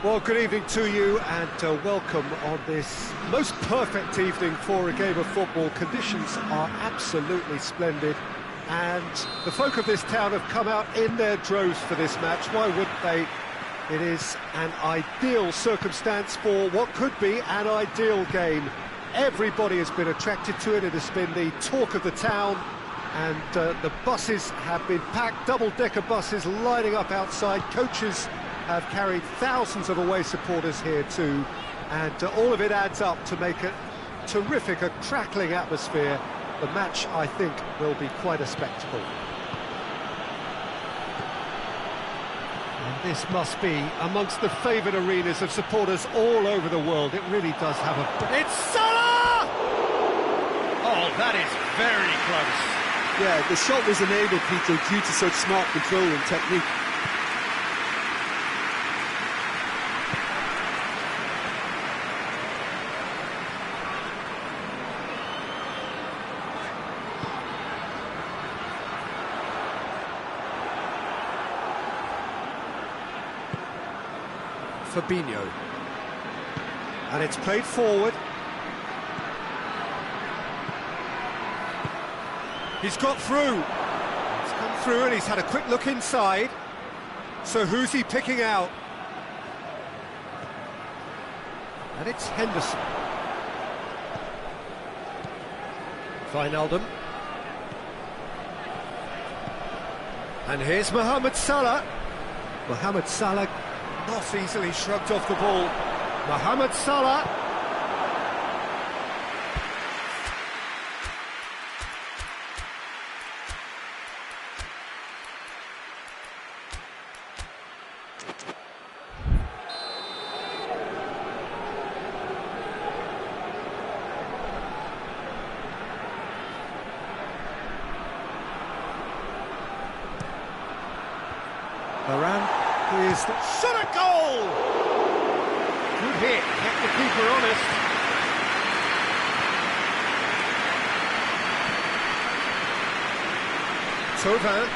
Well, good evening to you and welcome on this most perfect evening for a game of football. Conditions are absolutely splendid and the folk of this town have come out in their droves for this match. Why wouldn't they? It is an ideal circumstance for what could be an ideal game. Everybody has been attracted to it. It has been the talk of the town and the buses have been packed, double-decker buses lining up outside. Coaches have carried thousands of away supporters here too, and all of it adds up to make a terrific, a crackling atmosphere. The match, I think, will be quite a spectacle. And this must be amongst the favoured arenas of supporters all over the world. It really does have a... It's Salah! Oh, that is very close. Yeah, the shot was enabled, Peter, due to such smart control and technique. Fabinho, and it's played forward. He's got through. He's come through and he's had a quick look inside. So who's he picking out? And it's Henderson. Wijnaldum. And here's Mohamed Salah. Mohamed Salah not easily shrugged off the ball. Mohamed Salah. Is the shot at goal! Good hit, kept the keeper honest. Thauvin.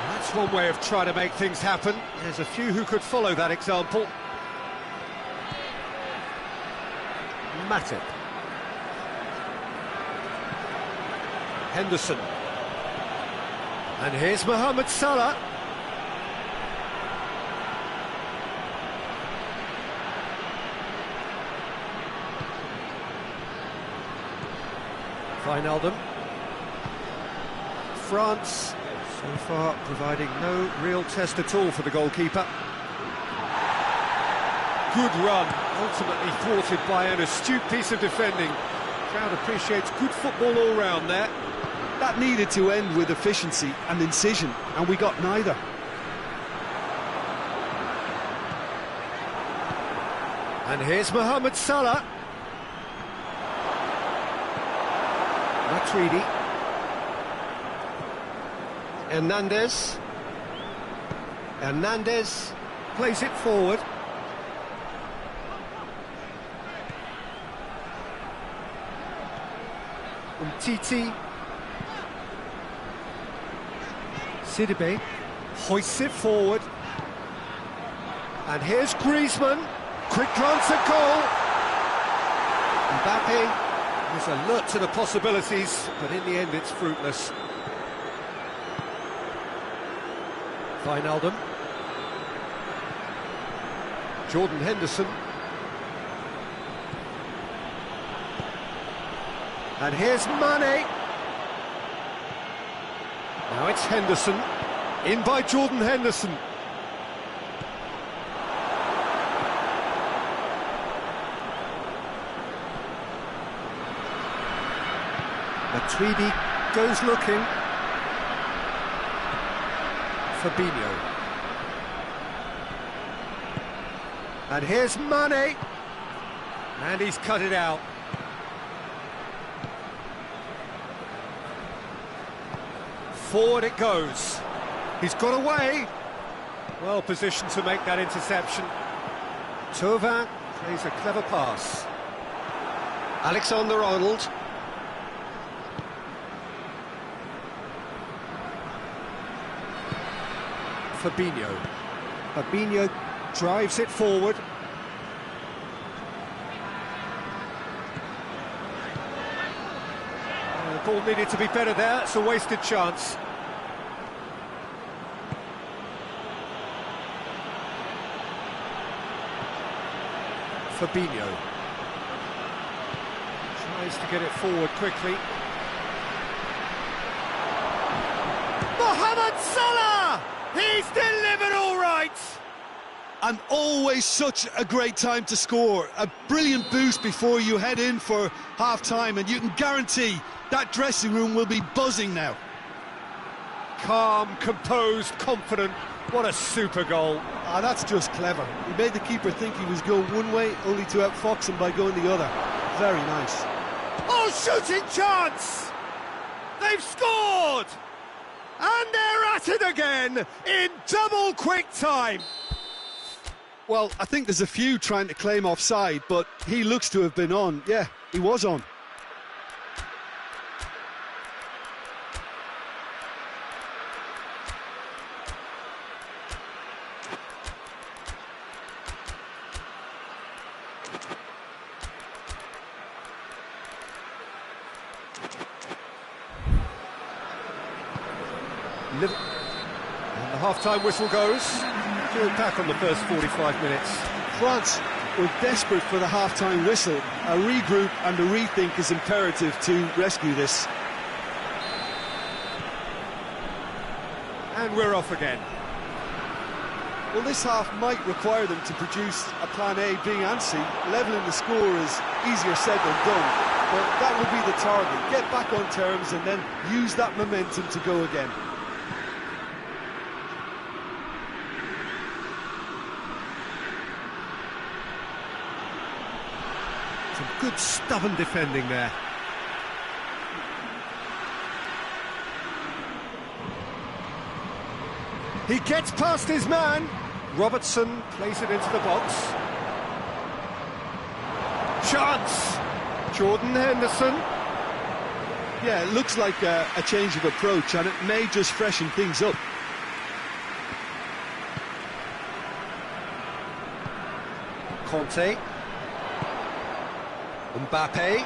That's one way of trying to make things happen. There's a few who could follow that example. Matip. Henderson. And here's Mohamed Salah. Wijnaldum. France, so far, providing no real test at all for the goalkeeper. Good run, ultimately thwarted by an astute piece of defending. Crowd appreciates good football all round there. That needed to end with efficiency and incision, and we got neither. And here's Mohamed Salah. Matuidi. Hernandez. Hernandez plays it forward. Umtiti. Sidibe hoists it forward. And here's Griezmann. Quick glance at goal. Mbappe is alert to the possibilities, but in the end it's fruitless. Wijnaldum. Jordan Henderson. And here's Mane. Now it's Henderson, in by Jordan Henderson. Matuidi goes looking. Fabinho. And here's Mane. And he's cut it out. Forward it goes. He's got away. Well positioned to make that interception. Thauvin plays a clever pass. Alexander-Arnold. Fabinho. Fabinho drives it forward. The ball needed to be better there, it's a wasted chance. Fabinho tries to get it forward quickly. Mohamed Salah! He's delivered all right! And always such a great time to score. A brilliant boost before you head in for half-time, and you can guarantee that dressing room will be buzzing now. Calm, composed, confident. What a super goal. Ah, that's just clever. He made the keeper think he was going one way, only to outfox him by going the other. Very nice. Oh, shooting chance! They've scored! And they're at it again in double quick time. Well, I think there's a few trying to claim offside, but he looks to have been on. Yeah, he was on. And the half-time whistle goes. Good back on the first 45 minutes. France were desperate for the half-time whistle. A regroup and a rethink is imperative to rescue this. And we're off again. Well, this half might require them to produce a plan A, B and C. Levelling the score is easier said than done, but that will be the target. Get back on terms and then use that momentum to go again. Some good stubborn defending there. He gets past his man. Robertson plays it into the box. Chance! Jordan Henderson. Yeah, it looks like a change of approach, and it may just freshen things up. Conte. Mbappe.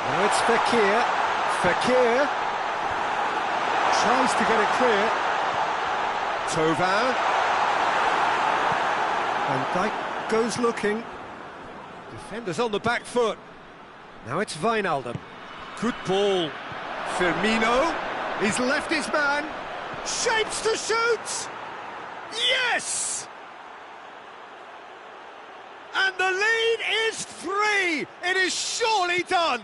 Now it's Fekir. Fekir tries to get it clear. Thauvin. Van Dijk goes looking. Defenders on the back foot. Now it's Wijnaldum. Good ball. Firmino. He's left his man. Shapes to shoot. Yes! And the lead is 3. It is surely done.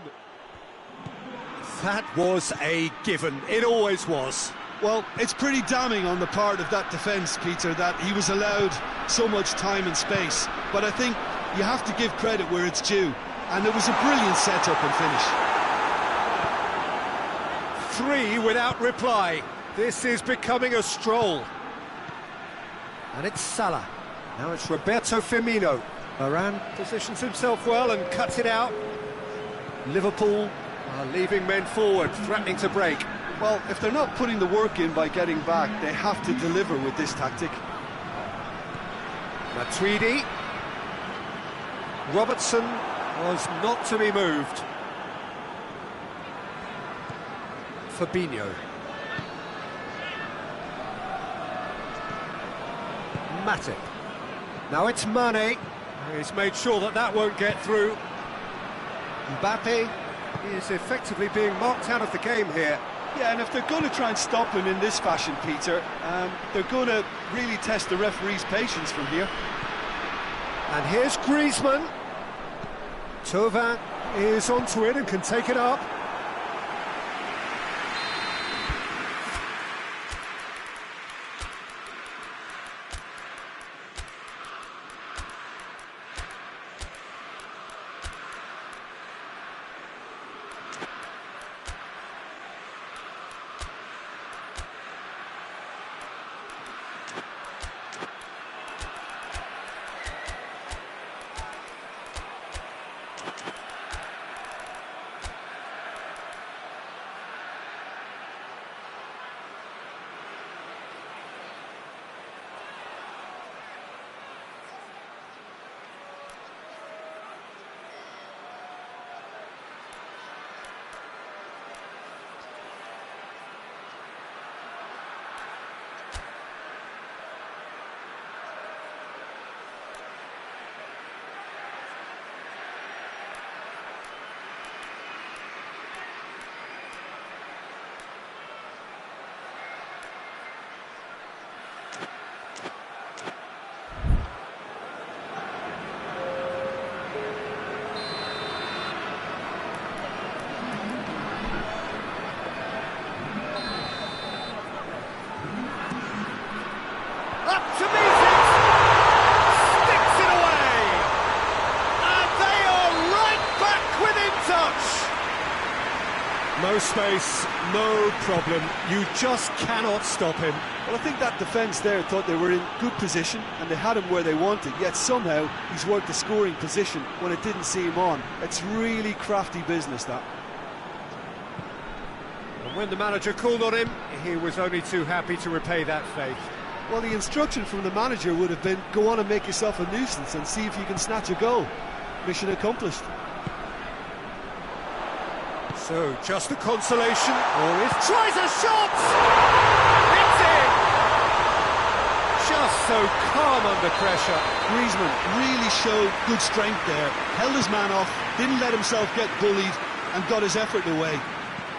That was a given. It always was. Well, it's pretty damning on the part of that defence, Peter, that he was allowed so much time and space. But I think you have to give credit where it's due. And it was a brilliant setup and finish. 3 without reply. This is becoming a stroll. And it's Salah. Now it's Roberto Firmino. Varane positions himself well and cuts it out. Liverpool are leaving men forward, threatening to break. Well, if they're not putting the work in by getting back, they have to deliver with this tactic. Matuidi. Robertson was not to be moved. Fabinho. Matip. Now it's Mane. He's made sure that that won't get through. Mbappe is effectively being marked out of the game here. Yeah, and if they're going to try and stop him in this fashion, Peter, they're going to really test the referee's patience from here. And here's Griezmann. Thauvin is onto it and can take it up. No space, no problem. You just cannot stop him. Well, I think that defence there thought they were in good position and they had him where they wanted, yet somehow he's worked the scoring position when it didn't see him on. It's really crafty business, that. And when the manager called on him, he was only too happy to repay that faith. Well, the instruction from the manager would have been, go on and make yourself a nuisance and see if you can snatch a goal. Mission accomplished. So, just a consolation, or is... Tries a shot! It's in! Just so calm under pressure. Griezmann really showed good strength there. Held his man off, didn't let himself get bullied, and got his effort away.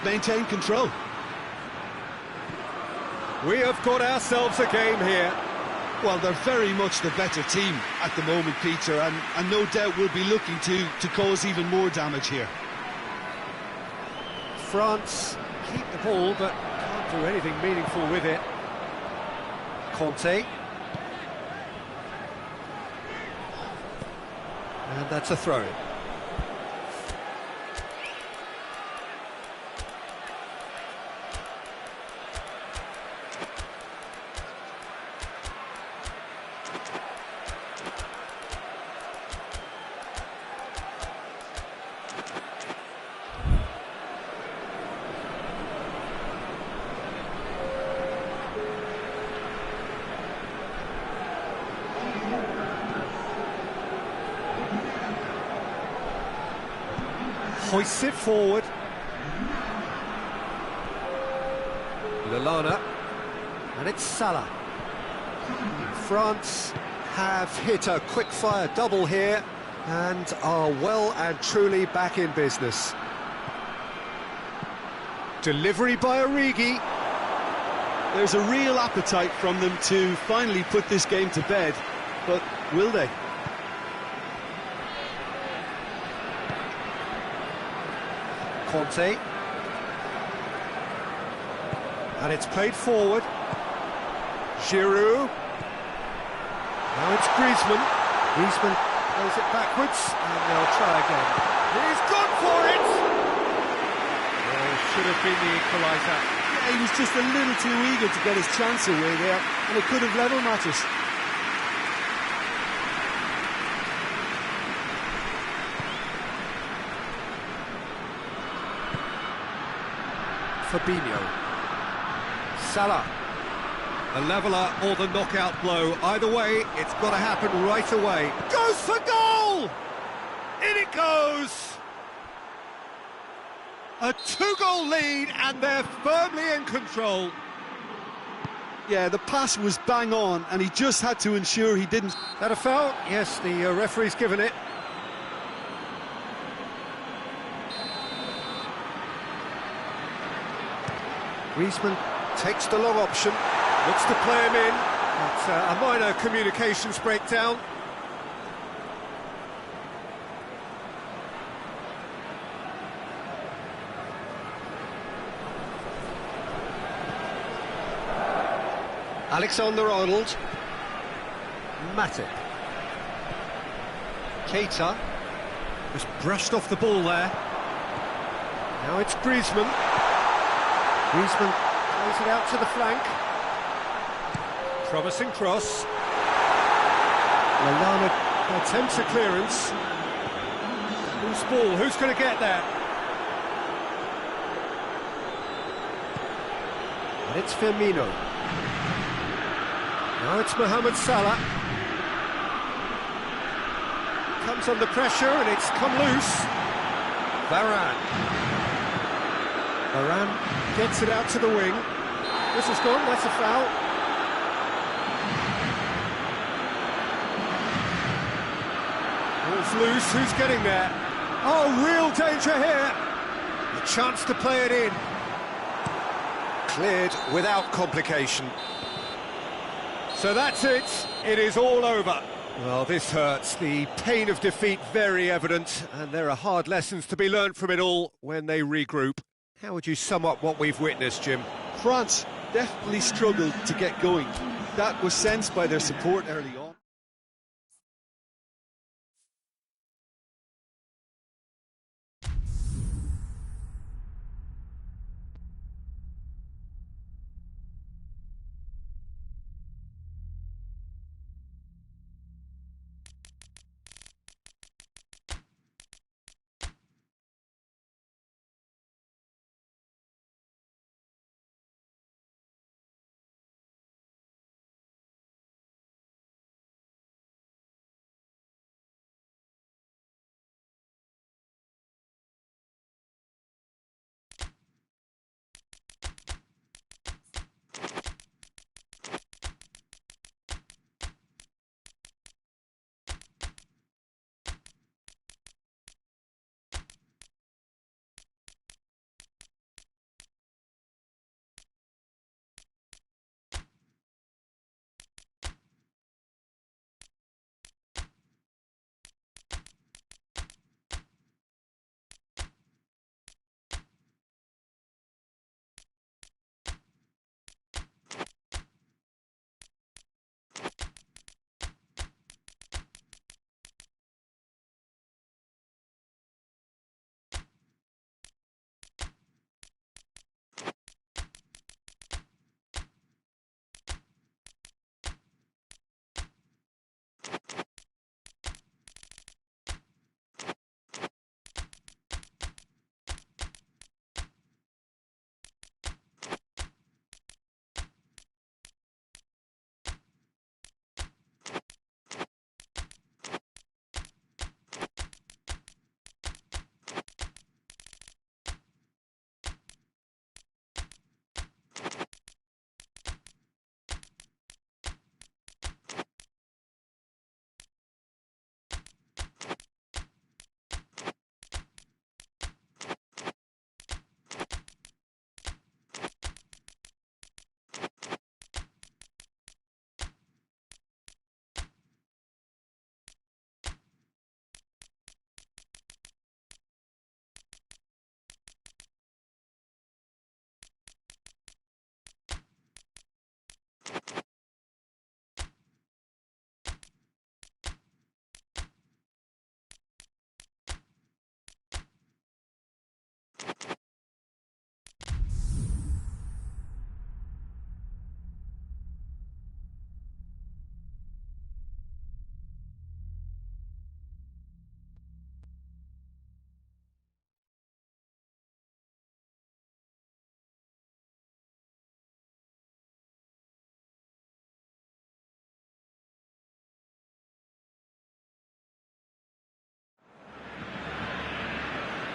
Maintained control. We have got ourselves a game here. Well, they're very much the better team at the moment, Peter, and no doubt will be looking to cause even more damage here. France keep the ball, but can't do anything meaningful with it. Conte. And that's a throw. Hoists it forward. Lallana. And it's Salah. France have hit a quick-fire double here and are well and truly back in business. Delivery by Origi. There's a real appetite from them to finally put this game to bed, but will they? Conte. And it's played forward. Giroud. Now it's Griezmann. Griezmann plays it backwards, and they'll try again. He's gone for it! Well, should have been the equaliser. Yeah, he was just a little too eager to get his chance away there, and it could have level matches. Fabinho. Salah. The leveller or the knockout blow. Either way, it's got to happen right away. Goes for goal! In it goes! A 2-goal lead, and they're firmly in control. Yeah, the pass was bang on, and he just had to ensure he didn't... That a foul? Yes, the referee's given it. Griezmann takes the long option, looks to play him in, but a minor communications breakdown. Alexander-Arnold. Matip. Keita was brushed off the ball there. Now it's Griezmann. Griezmann plays it out to the flank. Promising cross. Lallana attempts a clearance. Who's ball? Who's going to get there? And it's Firmino. Now it's Mohamed Salah. Comes under pressure and it's come loose. Varane. Varane gets it out to the wing. This is gone, that's a foul. Ball's loose, who's getting there? Oh, real danger here. A chance to play it in. Cleared without complication. So that's it, it is all over. Well, this hurts, the pain of defeat very evident, and there are hard lessons to be learned from it all when they regroup. How would you sum up what we've witnessed, Jim? France definitely struggled to get going. That was sensed by their support early on.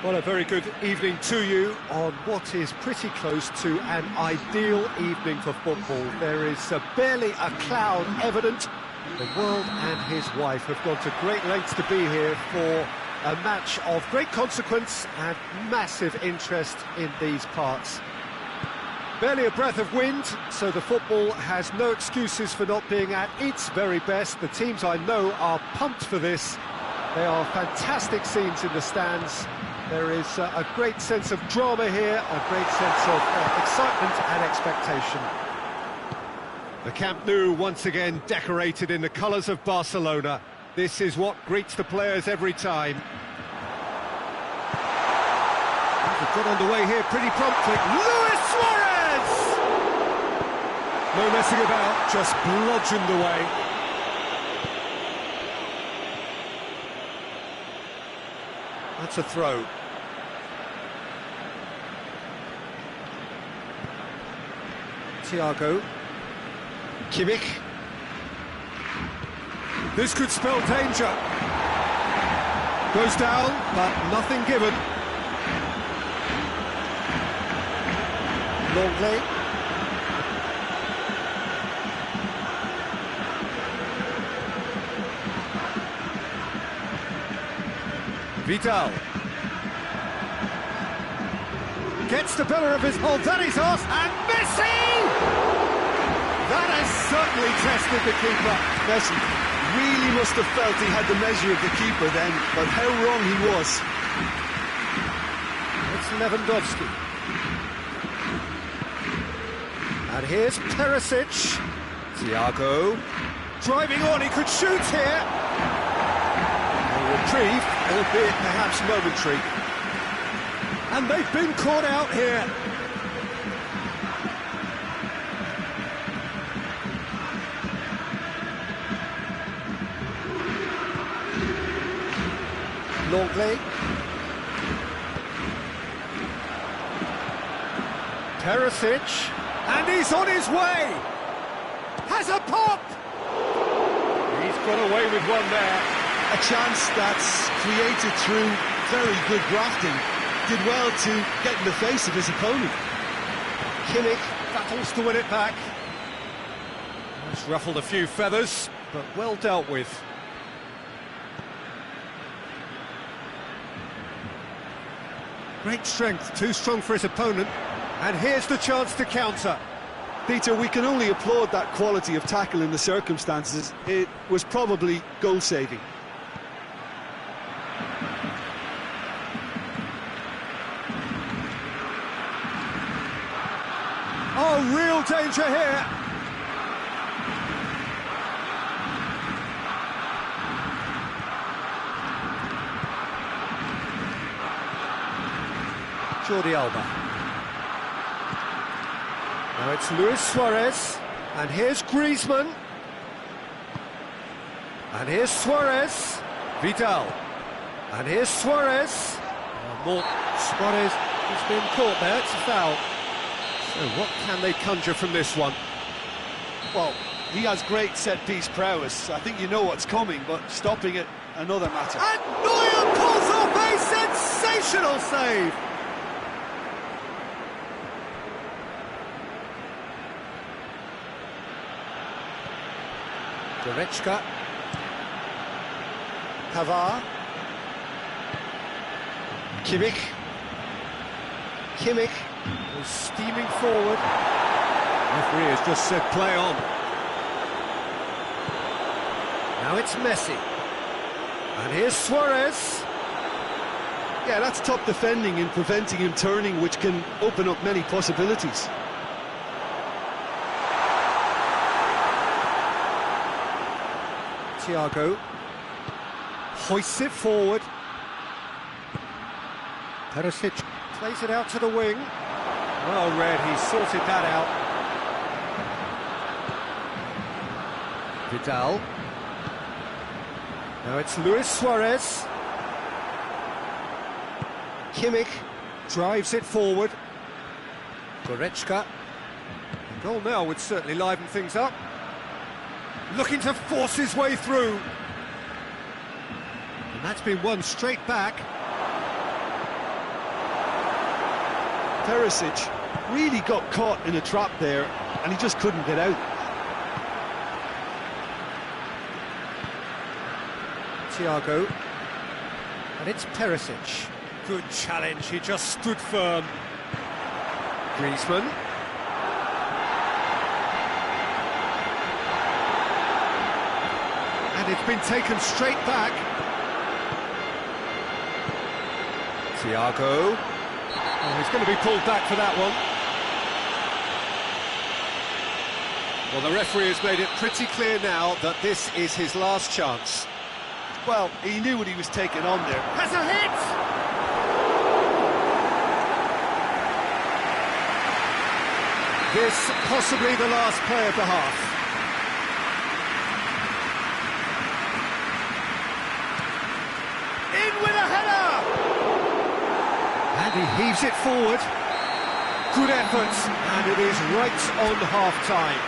Well, a very good evening to you on what is pretty close to an ideal evening for football. There is barely a cloud evident. The world and his wife have gone to great lengths to be here for a match of great consequence and massive interest in these parts. Barely a breath of wind, so the football has no excuses for not being at its very best. The teams I know are pumped for this. They are fantastic scenes in the stands. There is a great sense of drama here, a great sense of excitement and expectation. The Camp Nou once again decorated in the colours of Barcelona. This is what greets the players every time. They've got underway here pretty promptly. Luis Suarez! No messing about, just bludgeoned away. That's a throw. Thiago. Kimmich. This could spell danger. Goes down, but nothing given. Longley. Vidal. Gets the better of his hold, that is us, and Messi! That has certainly tested the keeper. Messi really must have felt he had the measure of the keeper then, but how wrong he was. It's Lewandowski. And here's Perisic. Thiago. Driving on, he could shoot here. A reprieve, albeit perhaps momentary. And they've been caught out here. Longley. Perisic. And he's on his way. Has a pop. He's got away with one there. A chance that's created through very good grafting. Did well to get in the face of his opponent. Kimmich battles to win it back. It's ruffled a few feathers, but well dealt with. Great strength, too strong for his opponent. And here's the chance to counter. Peter, we can only applaud that quality of tackle in the circumstances. It was probably goal-saving. Oh, real danger here. Jordi Alba. Now it's Luis Suarez. And here's Griezmann. And here's Suarez. Vidal. And here's Suarez. Suarez has been caught there, it's a foul. So what can they conjure from this one? Well, he has great set-piece prowess. I think you know what's coming, but stopping it, another matter. And Neuer pulls off a sensational save! Goretzka. Pavard. Kimmich. Kimmich is steaming forward. Referee has just said play on. Now it's Messi. And here's Suarez. Yeah, that's top defending in preventing him turning, which can open up many possibilities. Thiago hoists it forward. Perisic plays it out to the wing. Well read, he sorted that out. Vidal. Now it's Luis Suarez. Kimmich drives it forward. Goretzka. The goal now would certainly liven things up. Looking to force his way through. And that's been won straight back. Perisic really got caught in a trap there, and he just couldn't get out. Thiago, and it's Perisic. Good challenge, he just stood firm. Griezmann. And it's been taken straight back. Thiago. Oh, he's going to be pulled back for that one. Well, the referee has made it pretty clear now that this is his last chance. Well, he knew what he was taking on there. Has a hit! This possibly the last play of the half. In with a header! And he heaves it forward. Good effort, and it is right on half-time.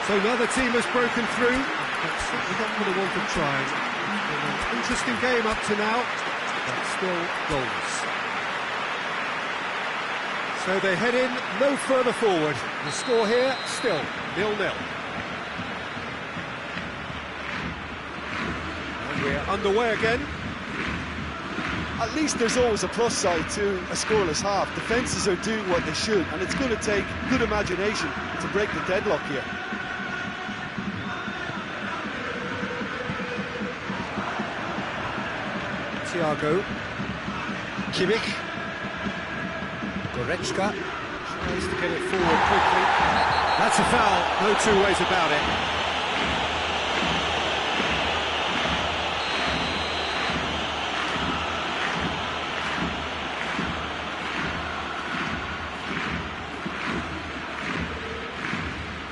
So another team has broken through. That's certainly not what they wanted trying. It's been an interesting game up to now, but still goals. So they head in no further forward. The score here, still 0-0. And we're underway again. At least there's always a plus side to a scoreless half. Defences are doing what they should, and it's going to take good imagination to break the deadlock here. Thiago. Kimmich. Goretzka tries to get it forward quickly. That's a foul, no two ways about it.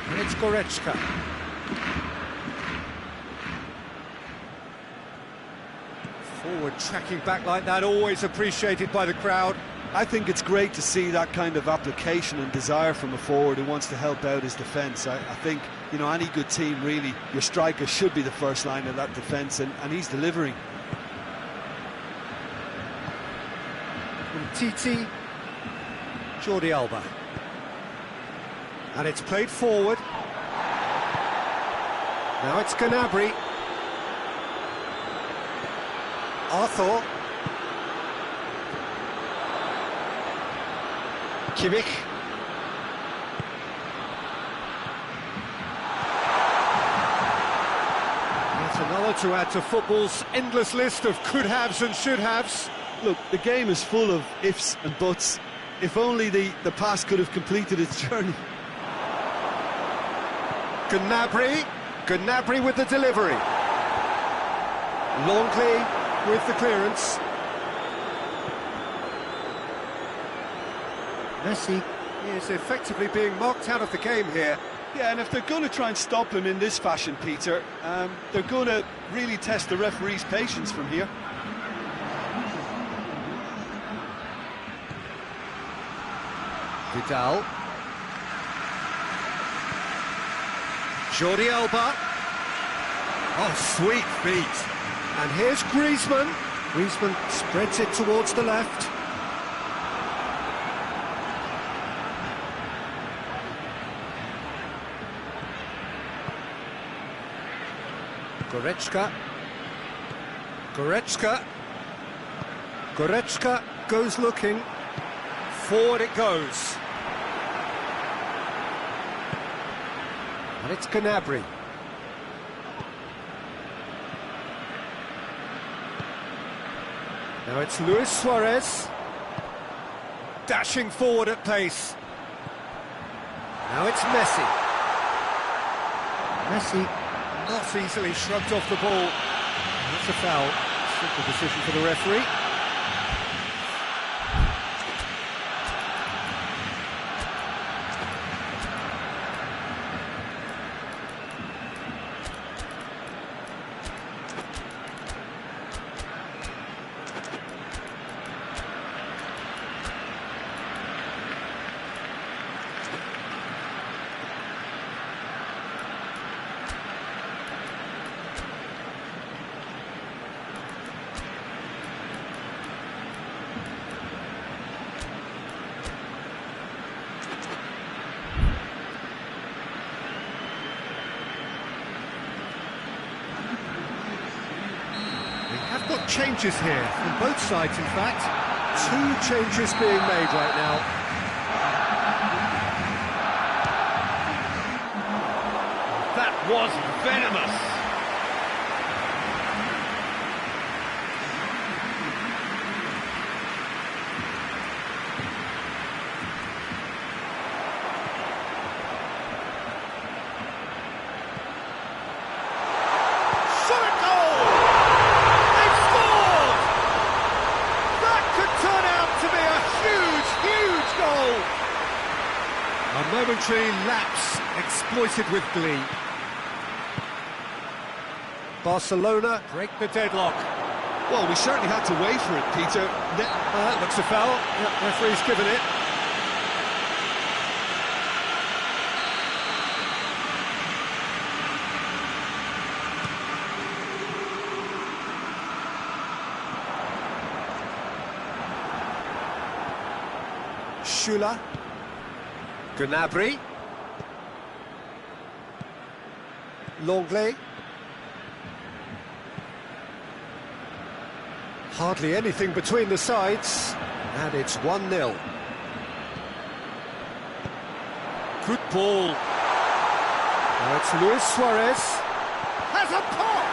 And it's Goretzka. Forward tracking back like that, always appreciated by the crowd. I think it's great to see that kind of application and desire from a forward who wants to help out his defence. I think, you know, any good team, really, your striker should be the first line of that defence, and he's delivering. Titi, Jordi Alba. And it's played forward. Now it's Gnabry. Arthur. Kimmich. That's another to add to football's endless list of could-haves and should-haves. Look, the game is full of ifs and buts. If only the pass could have completed its journey. Gnabry with the delivery. Longley with the clearance. Messi is effectively being marked out of the game here. Yeah, and if they're going to try and stop him in this fashion, Peter, they're going to really test the referee's patience from here. Vidal. Jordi Alba. Oh, sweet feet. And here's Griezmann. Griezmann spreads it towards the left. Goretzka goes looking. Forward it goes. And it's Gnabry. Now it's Luis Suarez. Dashing forward at pace. Now it's Messi. Not easily shrugged off the ball. That's a foul. Simple decision for the referee. changes here, on both sides in fact. Two changes being made right now. That was venomous. A momentary lapse exploited with glee. Barcelona break the deadlock. Well, we certainly had to wait for it, Peter. Looks a foul. Yep, referee's given it. Schüller. Gnabry. Longley. Hardly anything between the sides, and it's 1-0. Good ball. Now it's Luis Suarez. Has a pop!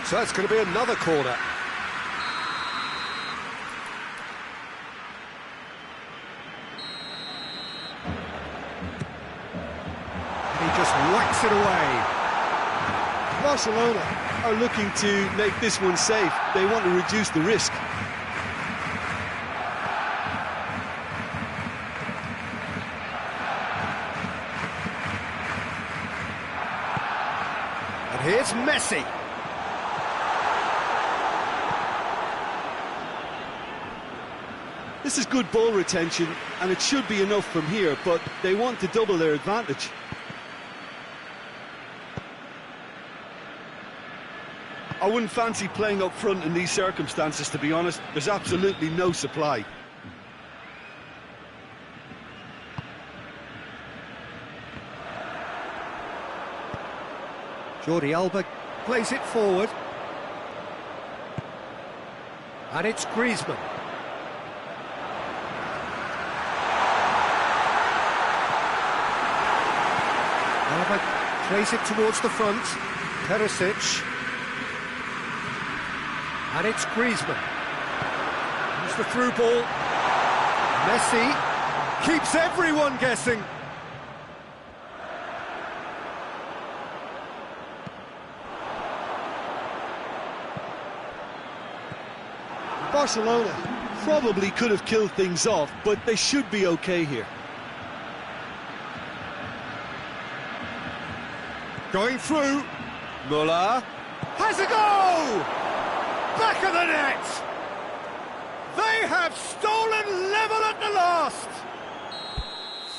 So it's going to be another corner. And he just whacks it away. Barcelona are looking to make this one safe. They want to reduce the risk. And here's Messi. This is good ball retention, and it should be enough from here, but they want to double their advantage. I wouldn't fancy playing up front in these circumstances, to be honest. There's absolutely no supply. Jordi Alba plays it forward. And it's Griezmann. Alba plays it towards the front. Perisic. And it's Griezmann. Here's the through ball. Messi keeps everyone guessing. Barcelona probably could have killed things off, but they should be okay here. Going through. Müller has a go! Back of the net! They have stolen level at the last!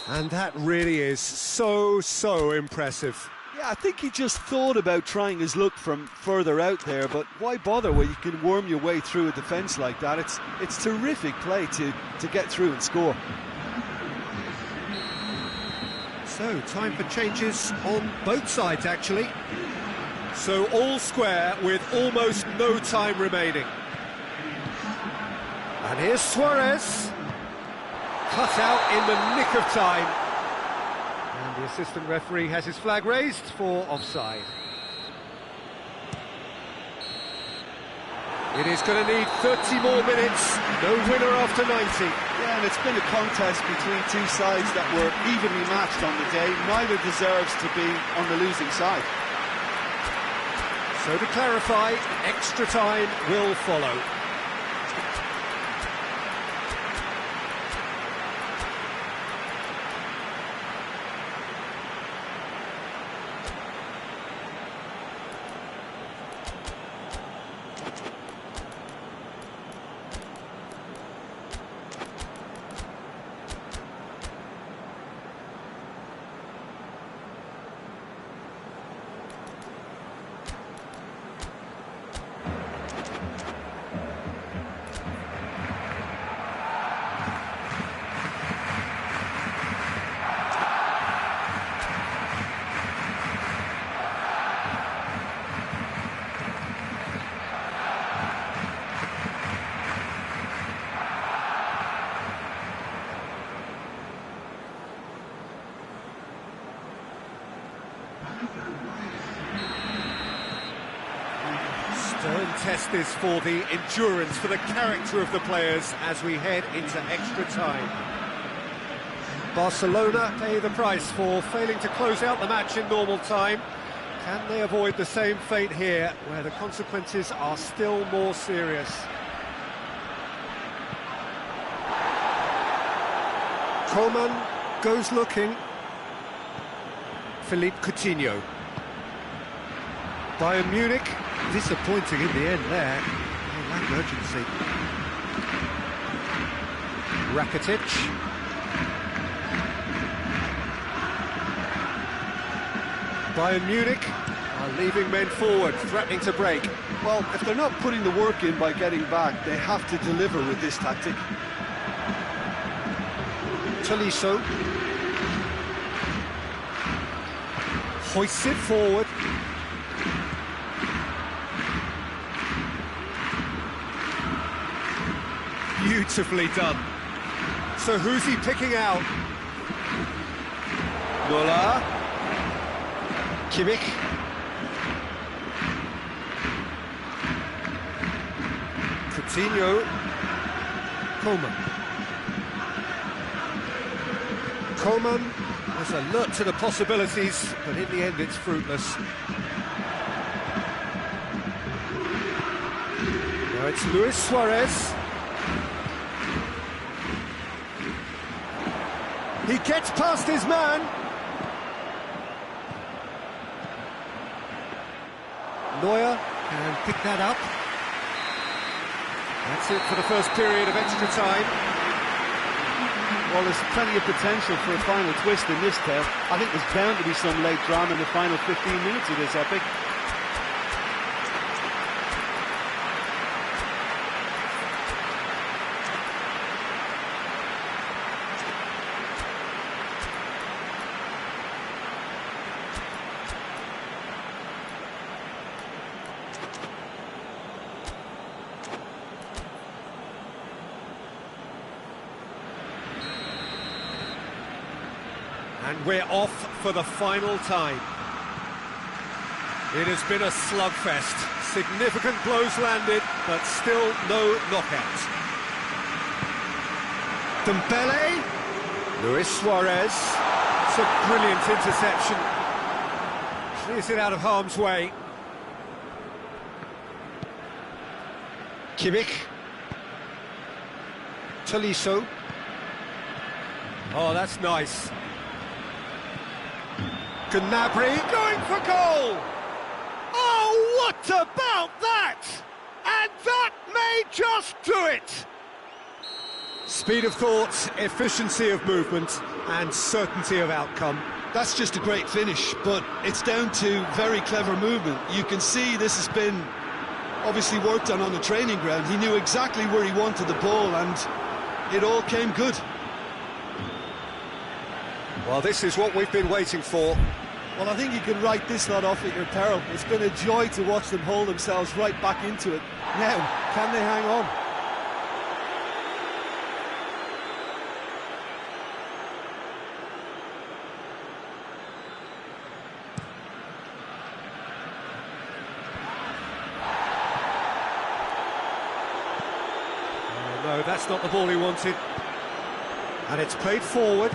And that really is so impressive. Yeah, I think he just thought about trying his luck from further out there, but why bother when you can worm your way through a defence like that? It's terrific play to get through and score. So, time for changes on both sides, actually. So, all square with almost no time remaining. And here's Suarez. Cut out in the nick of time. And the assistant referee has his flag raised for offside. It is going to need 30 more minutes. No winner after 90. Yeah, and it's been a contest between two sides that were evenly matched on the day. Neither deserves to be on the losing side. So to clarify, extra time will follow. test this for the endurance, for the character of the players as we head into extra time. Barcelona pay the price for failing to close out the match in normal time. Can they avoid the same fate here, where the consequences are still more serious? Coman goes looking. Philippe Coutinho. Bayern Munich, disappointing in the end there. They lack urgency. Rakitic. Bayern Munich are leaving men forward, threatening to break. Well, if they're not putting the work in by getting back, they have to deliver with this tactic. Tolisso. Hoists it forward. Beautifully done. So who's he picking out? Müller. Kimmich. Coutinho. Coman. Coman is alert to the possibilities, but in the end it's fruitless. Now it's Luis Suarez. He gets past his man. Neuer can pick that up. That's it for the first period of extra time. Well, there's plenty of potential for a final twist in this tale. I think there's bound to be some late drama in the final 15 minutes of this epic. And we're off for the final time. It has been a slugfest. Significant blows landed, but still no knockout. Dembele. Luis Suarez. It's a brilliant interception. Clears it out of harm's way. Kimmich. Tolisso. Oh, that's nice. Gnabry going for goal! Oh, what about that? And that may just do it! Speed of thought, efficiency of movement, and certainty of outcome. That's just a great finish, but it's down to very clever movement. You can see this has been obviously worked on the training ground. He knew exactly where he wanted the ball, and it all came good. Well, this is what we've been waiting for. Well, I think you can write this lot off at your peril. It's been a joy to watch them hold themselves right back into it. Now, can they hang on? Oh, no, that's not the ball he wanted. And it's played forward.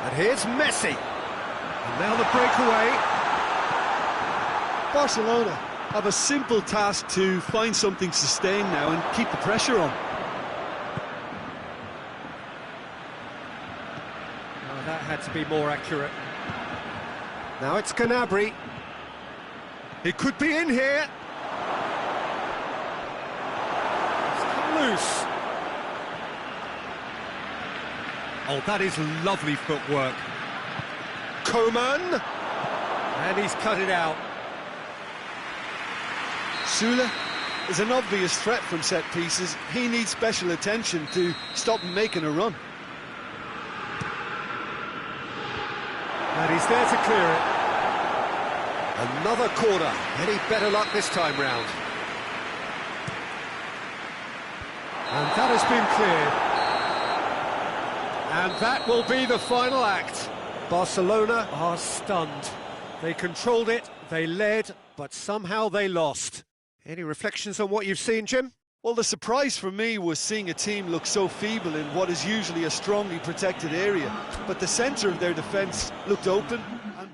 And here's Messi. And now the breakaway. Barcelona have a simple task to find something sustained now and keep the pressure on. Oh, that had to be more accurate. Now it's Gnabry. He could be in here. It's come loose. Oh, that is lovely footwork. Coman. And he's cut it out. Sula is an obvious threat from set pieces. He needs special attention to stop him making a run. And he's there to clear it. Another corner. Any better luck this time round? And that has been cleared. And that will be the final act. Barcelona are stunned. They controlled it, they led, but somehow they lost. Any reflections on what you've seen, Jim? Well, the surprise for me was seeing a team look so feeble in what is usually a strongly protected area. But the centre of their defence looked open. And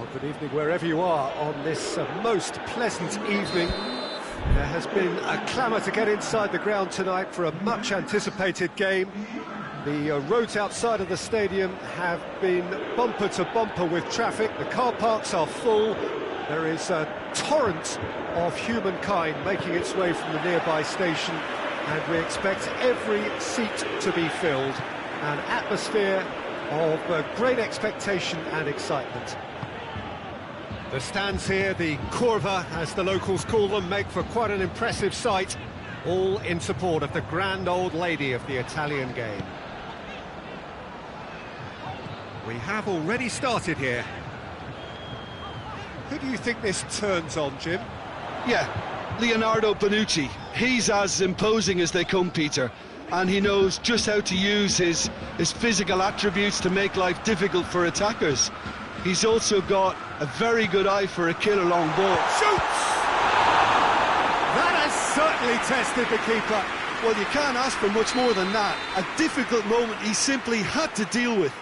Well, good evening wherever you are on this most pleasant evening. There has been a clamour to get inside the ground tonight for a much-anticipated game. The roads outside of the stadium have been bumper to bumper with traffic. The car parks are full. There is a torrent of humankind making its way from the nearby station, and we expect every seat to be filled. An atmosphere of great expectation and excitement. The stands here, the curva, as the locals call them, make for quite an impressive sight, all in support of the grand old lady of the Italian game. We have already started here. Who do you think this turns on, Jim? yeah, Leonardo Bonucci. He's as imposing as they come, Peter. And he knows just how to use his physical attributes to make life difficult for attackers. He's also got a very good eye for a killer long ball. Shoots! That has certainly tested the keeper. Well, you can't ask for much more than that. A difficult moment he simply had to deal with.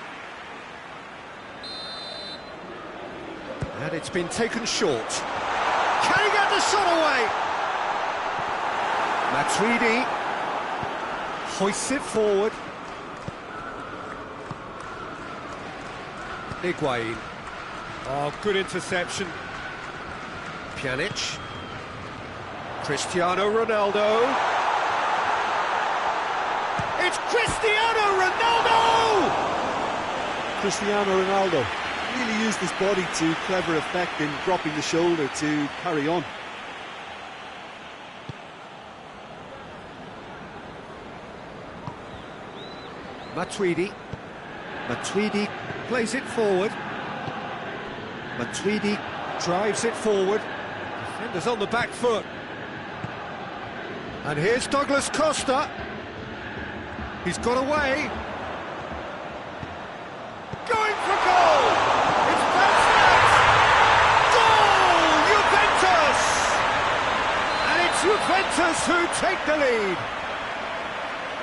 And it's been taken short. Can he get the shot away? Matuidi hoists it forward. Higuain. Oh, good interception. Pjanic. Cristiano Ronaldo. It's Cristiano Ronaldo! Cristiano Ronaldo really used his body to clever effect in dropping the shoulder to carry on. Matuidi. Matuidi plays it forward. Matuidi drives it forward. Defenders on the back foot. And here's Douglas Costa. He's got away. Going for goal! It's bounced out! Goal! Juventus! And it's Juventus who take the lead.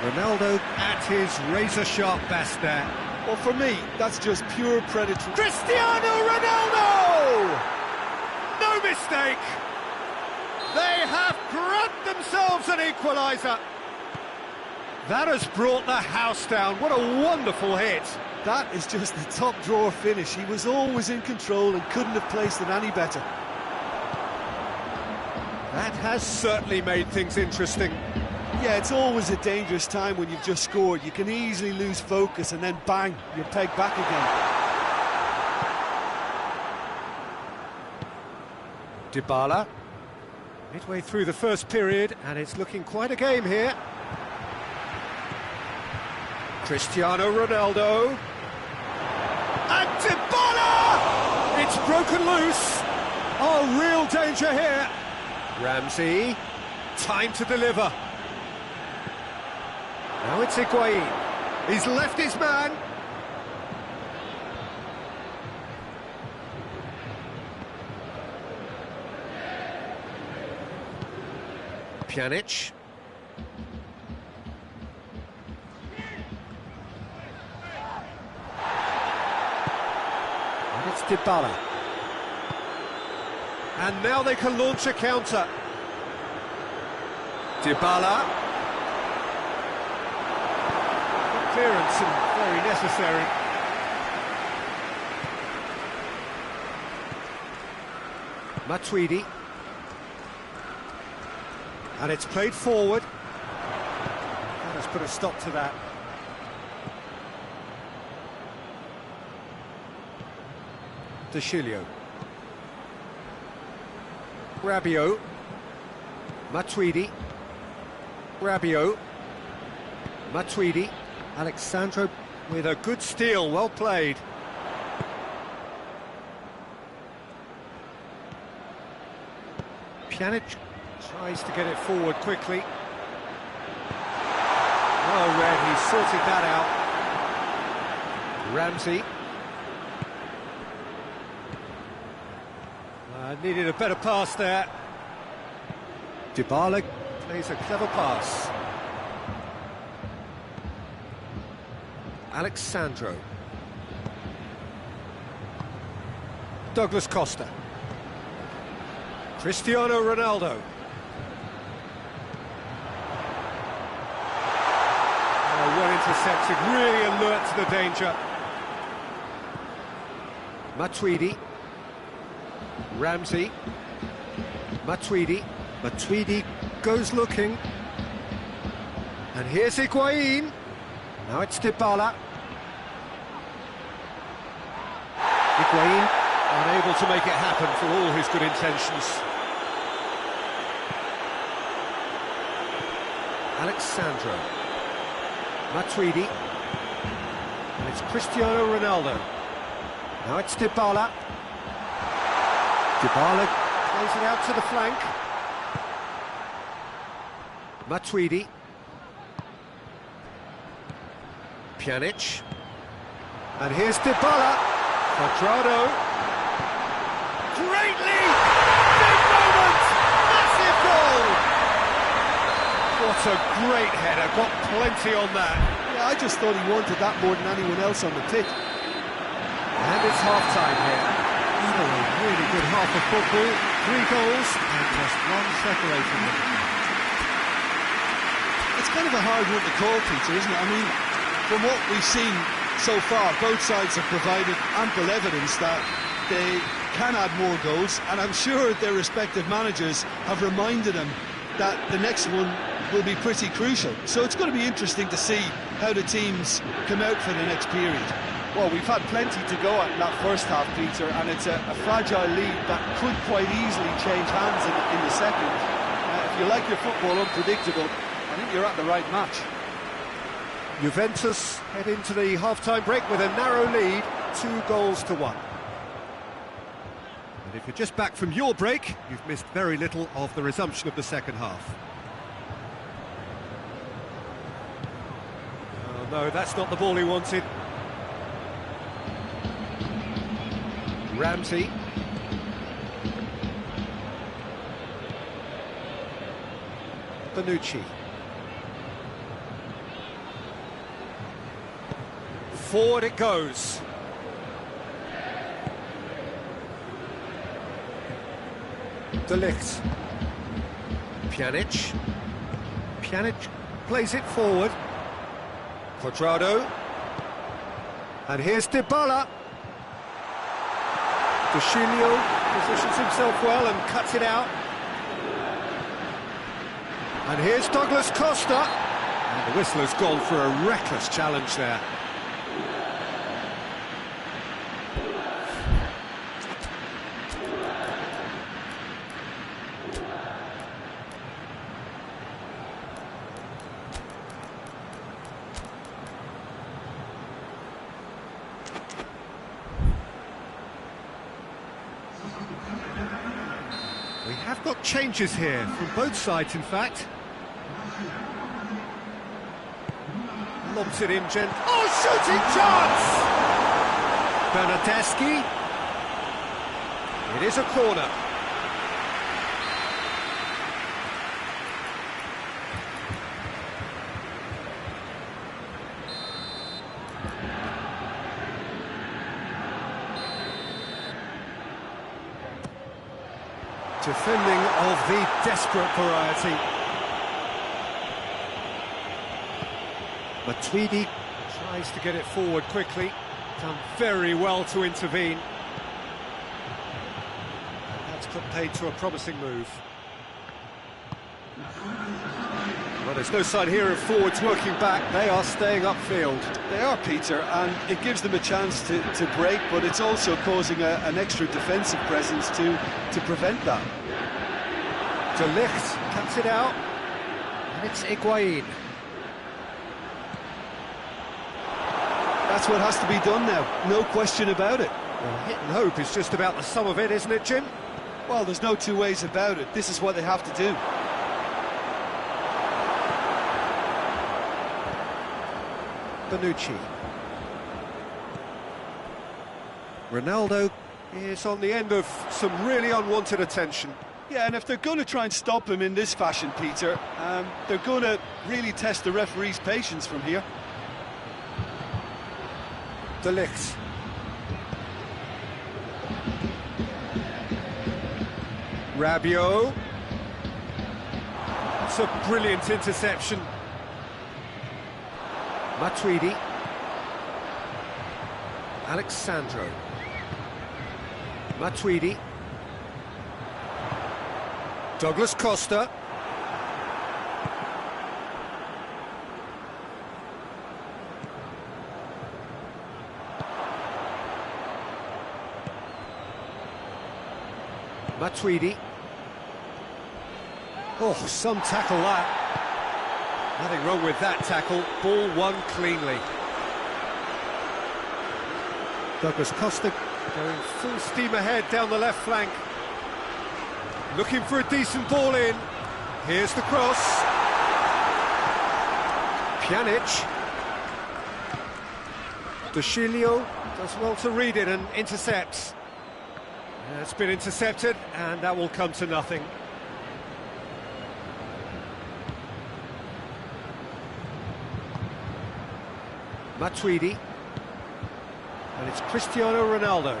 Ronaldo at his razor-sharp best there. Well, for me, that's just pure predatory. Cristiano Ronaldo! No mistake! They have grabbed themselves an equaliser. That has brought the house down. What a wonderful hit. That is just the top drawer finish. He was always in control and couldn't have placed it any better. That has certainly made things interesting. Yeah, it's always a dangerous time when you've just scored. You can easily lose focus and then bang, you're pegged back again. Dybala. Midway through the first period, and it's looking quite a game here. Cristiano Ronaldo. And Dybala! It's broken loose. Oh, real danger here. Ramsey. Time to deliver. Now it's Higuain. He's left his man. Pjanic. And it's Dybala. And now they can launch a counter. Dybala. Clearance and very necessary. Matuidi. And it's played forward. That has put a stop to that. De Chilio. Rabiot. Matuidi. Rabiot. Matuidi. Alexandro with a good steal, well played. Pjanic tries to get it forward quickly. Well read, he sorted that out. Ramsey. Needed a better pass there. Dybala plays a clever pass. Alexandro. Douglas Costa. Cristiano Ronaldo. Oh, well intercepted, really alert to the danger. Matuidi. Ramsey. Matuidi. Matuidi goes looking. And here's Higuain. Now it's Dybala. Higuain unable to make it happen for all his good intentions. Alexandro. Matuidi. And it's Cristiano Ronaldo. Now it's Dybala. Dybala plays it out to the flank. Matuidi. Pjanic. And here's Dybala. Quadrado. Great lead! Big moment! Massive goal! What a great header, got plenty on that. Yeah, I just thought he wanted that more than anyone else on the pitch. And it's half-time here. So a really good half of football, 3 goals and just one separating them. It's kind of a hard one to call, Peter, isn't it? I mean, from what we've seen so far, both sides have provided ample evidence that they can add more goals, and I'm sure their respective managers have reminded them that the next one will be pretty crucial. So it's going to be interesting to see how the teams come out for the next period. Well, we've had plenty to go at in that first half, Peter, and it's a fragile lead that could quite easily change hands in the second. If you like your football unpredictable, I think you're at the right match. Juventus head into the half-time break with a narrow lead, 2-1. And if you're just back from your break, you've missed very little of the resumption of the second half. Oh no, that's not the ball he wanted. Ramsey. Bonucci. Forward it goes. De Ligt. Pjanic. Pjanic plays it forward. Cuadrado. And here's Dybala. De positions himself well and cuts it out. And here's Douglas Costa. And the whistle has gone for a reckless challenge there. We have got changes here from both sides, in fact. Lobs it in, oh, shooting chance! Bernardeschi. It is a corner. Defending of the desperate variety. Matuidi tries to get it forward quickly. Done very well to intervene. That's put paid to a promising move. Well, there's no sign here of forwards working back. They are staying upfield. They are, Peter, and it gives them a chance to break, but it's also causing an extra defensive presence to prevent that. De Ligt cuts it out, and it's Higuain. That's what has to be done now, no question about it. Well, hit and hope is just about the sum of it, isn't it, Jim? Well, there's no two ways about it. This is what they have to do. Bonucci. Ronaldo is on the end of some really unwanted attention. Yeah, and if they're going to try and stop him in this fashion, Peter, they're going to really test the referee's patience from here. De Ligt. Rabiot. It's a brilliant interception. Matuidi. Alexandro. Matuidi. Douglas Costa. Matuidi. Oh, some tackle that. Nothing wrong with that tackle. Ball won cleanly. Douglas Costa going full steam ahead down the left flank. Looking for a decent ball in. Here's the cross. Pjanic. De does well to read it and intercepts. It's been intercepted, and that will come to nothing. Matuidi. And it's Cristiano Ronaldo.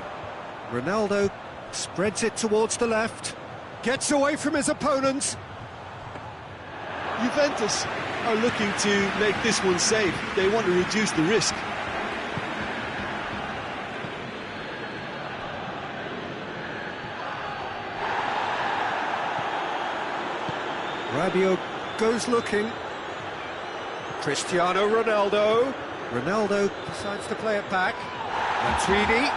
Ronaldo spreads it towards the left. Gets away from his opponent. Juventus are looking to make this one safe. They want to reduce the risk. Fabio goes looking. Cristiano Ronaldo. Ronaldo decides to play it back. Matuidi.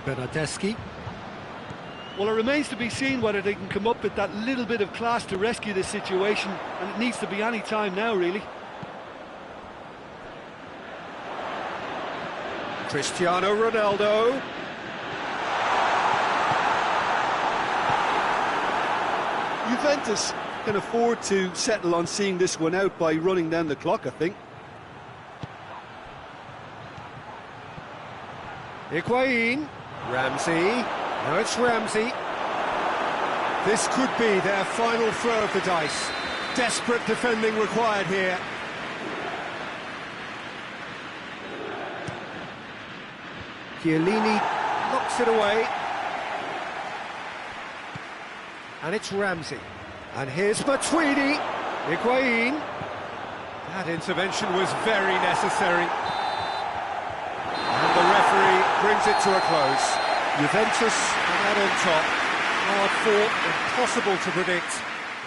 Bernardeschi. Well, it remains to be seen whether they can come up with that little bit of class to rescue this situation, and it needs to be any time now, really. Cristiano Ronaldo. Juventus can afford to settle on seeing this one out by running down the clock, I think. Higuain. Ramsey. Now it's Ramsey. This could be their final throw of the dice. Desperate defending required here. Chiellini knocks it away. And it's Ramsey. And here's Matuidi. Higuain. That intervention was very necessary. And the referee brings it to a close. Juventus are out on top. Hard fought, impossible to predict.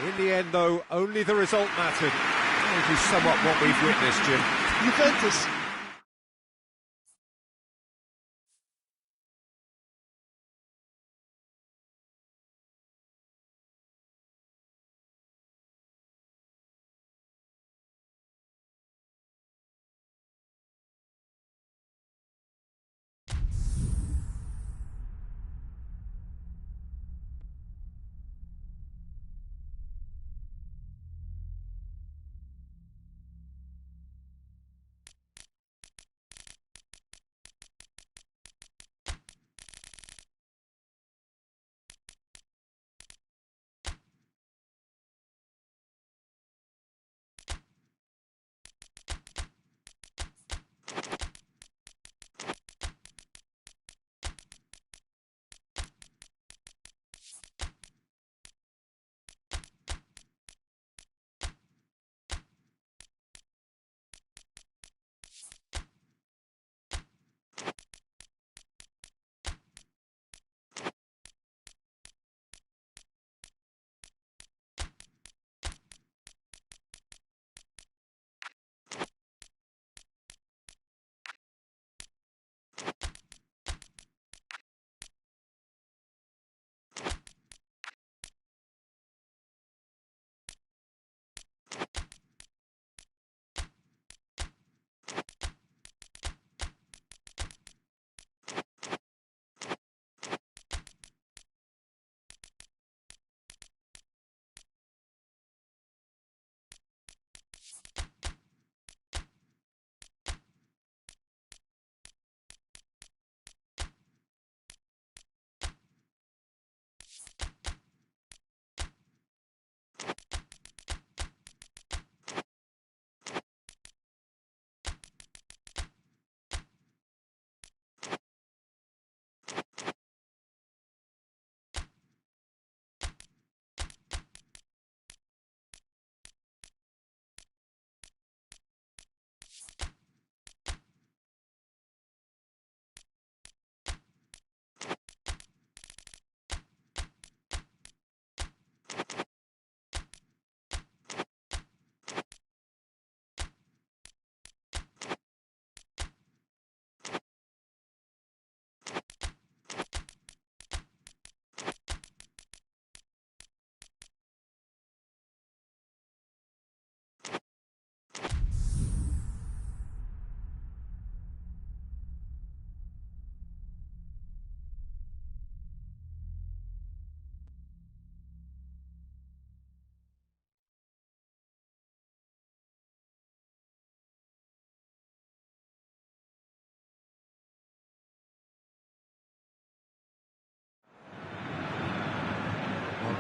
In the end, though, only the result mattered. Maybe somewhat what we've witnessed, Jim. Juventus.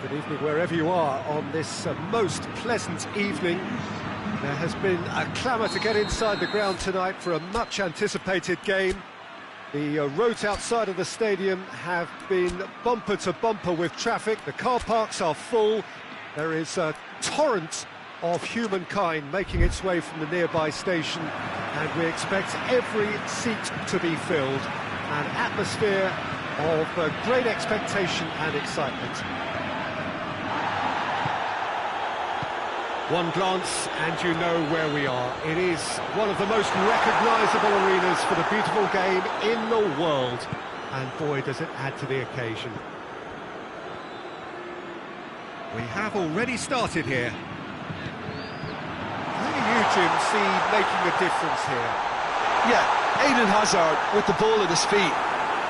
Good evening wherever you are on this most pleasant evening. There has been a clamour to get inside the ground tonight for a much anticipated game. The roads outside of the stadium have been bumper to bumper with traffic. The car parks are full. There is a torrent of humankind making its way from the nearby station, and we expect every seat to be filled. An atmosphere of great expectation and excitement. One glance and you know where we are. It is one of the most recognisable arenas for the beautiful game in the world. And boy, does it add to the occasion. We have already started here. How do you, Jim, see making a difference here? Yeah, Eden Hazard with the ball at his feet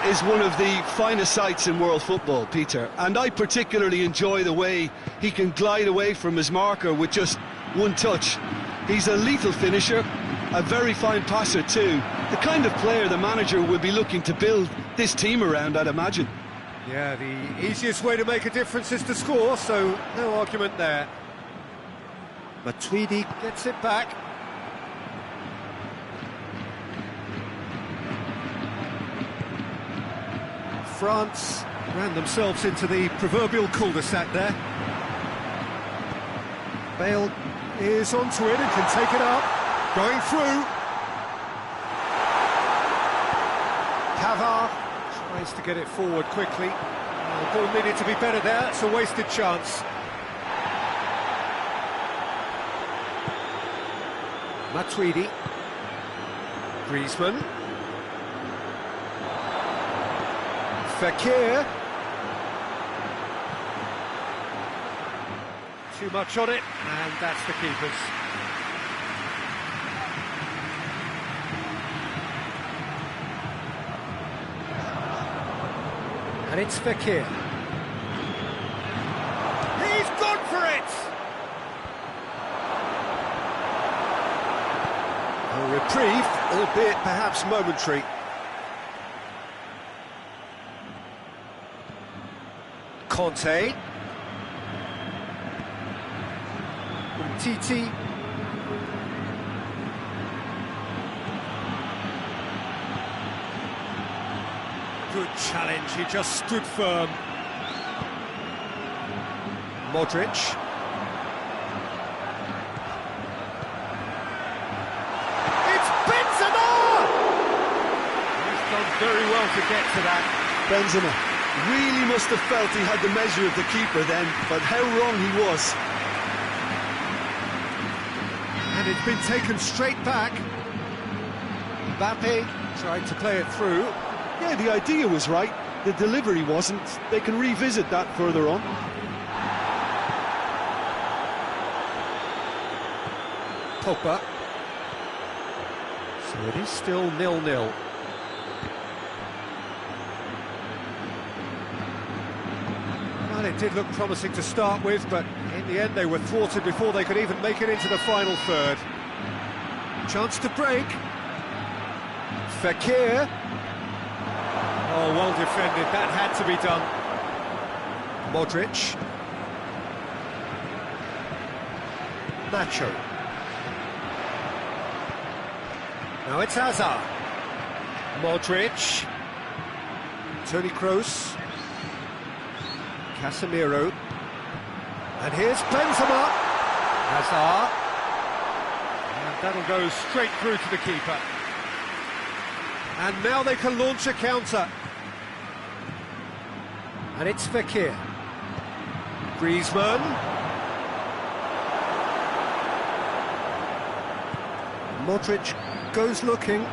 is one of the finest sights in world football, Peter. And I particularly enjoy the way he can glide away from his marker with just one touch. He's a lethal finisher, a very fine passer too. The kind of player the manager will be looking to build this team around, I'd imagine. Yeah, the easiest way to make a difference is to score, so no argument there. Matuidi gets it back. France ran themselves into the proverbial cul-de-sac there. Bale is onto it and can take it up. Going through. Pavard tries to get it forward quickly. The ball needed to be better there. It's a wasted chance. Matuidi. Griezmann. Fekir. Too much on it, and that's the keeper's. And it's Fekir. He's gone for it! A reprieve, albeit perhaps momentary. Conte. Titi. Good challenge, he just stood firm. Modric. It's Benzema! He's done very well to get to that. Benzema really must have felt he had the measure of the keeper then, but how wrong he was. And it's been taken straight back. Mbappe tried to play it through. Yeah, the idea was right, the delivery wasn't. They can revisit that further on. Pogba. So it is still 0-0. Well, it did look promising to start with, but in the end they were thwarted before they could even make it into the final third. Chance to break. Fekir. Oh, well defended, that had to be done. Modric. Nacho. Now it's Hazard. Modric. Toni Kroos. Casemiro. And here's Benzema. Hazard. And that'll go straight through to the keeper. And now they can launch a counter. And it's Fekir. Griezmann. Modric goes looking.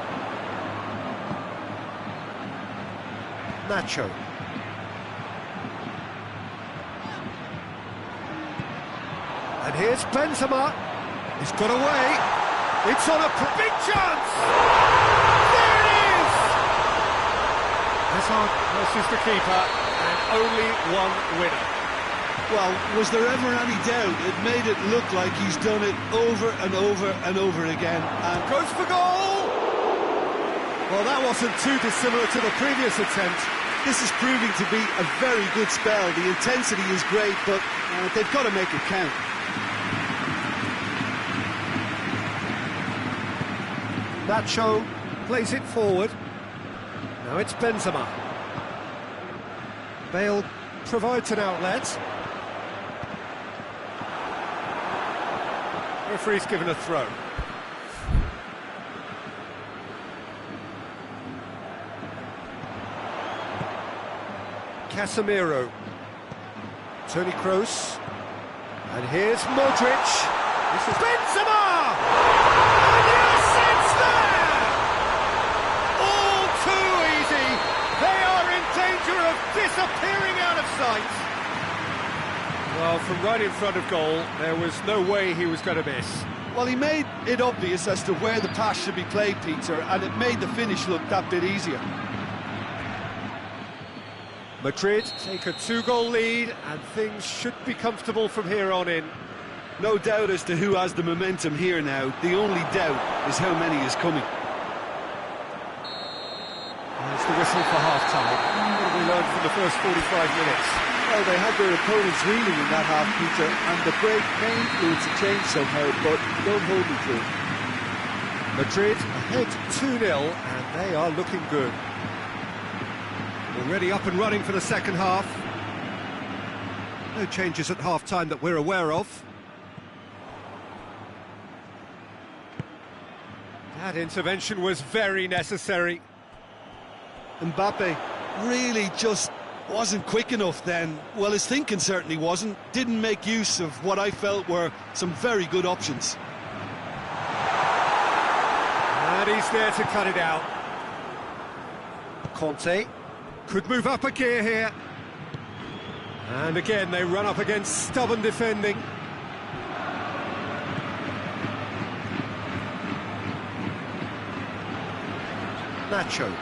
Nacho. And here's Benzema. He's got away. It's on a big chance! There it is! Hazard versus the keeper, and only one winner. Well, was there ever any doubt? It made it look like he's done it over and over and over again. And Goes for goal! Well, that wasn't too dissimilar to the previous attempt. this is proving to be a very good spell. The intensity is great, but they've got to make it count. Nacho plays it forward. Now it's Benzema. Bale provides an outlet. Referee's given a throw. Casemiro. Toni Kroos. And here's Modric. This is Benzema! And yes, it's there! All too easy. They are in danger of disappearing out of sight. Well, from right in front of goal, there was no way he was going to miss. Well, he made it obvious as to where the pass should be played, Peter, and it made the finish look that bit easier. Madrid take a 2-goal lead, and things should be comfortable from here on in. No doubt as to who has the momentum here now. The only doubt is how many is coming. There's the whistle for half-time. What have we learned from the first 45 minutes? Well, they had their opponents reeling in that half, Peter, and the break may influence a change somehow, but don't hold me to it. Madrid ahead 2-0, and they are looking good. Already up and running for the second half. No changes at half-time that we're aware of. That intervention was very necessary. Mbappe really just wasn't quick enough then. Well, his thinking certainly wasn't. Didn't make use of what I felt were some very good options. And he's there to cut it out. Conte could move up a gear here. And again, they run up against stubborn defending. Nacho.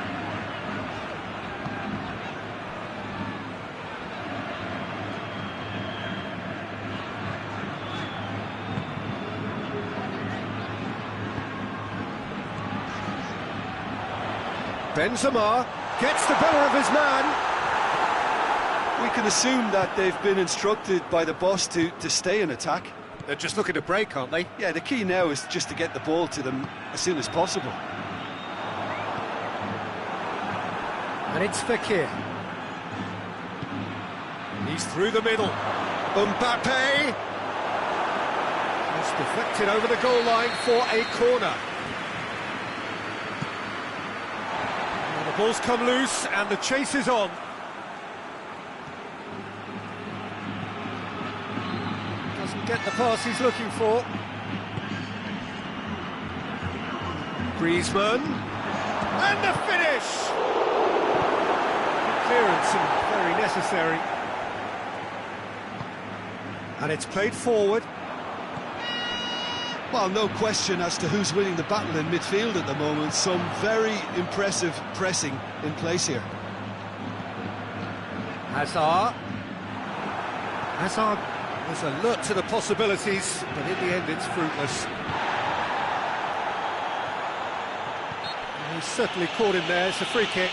Benzema gets the better of his man. We can assume that they've been instructed by the boss to stay in attack. They're just looking to break, aren't they? Yeah, the key now is just to get the ball to them as soon as possible. And it's Fekir. He's through the middle. Mbappe! It's deflected over the goal line for a corner. And the ball's come loose and the chase is on. Doesn't get the pass he's looking for. Griezmann. And the finish! Clearance and very necessary. And it's played forward. Well, no question as to who's winning the battle in midfield at the moment. Some very impressive pressing in place here. Hazard was alert to the possibilities, but in the end it's fruitless. And he's certainly caught him there. It's a free kick.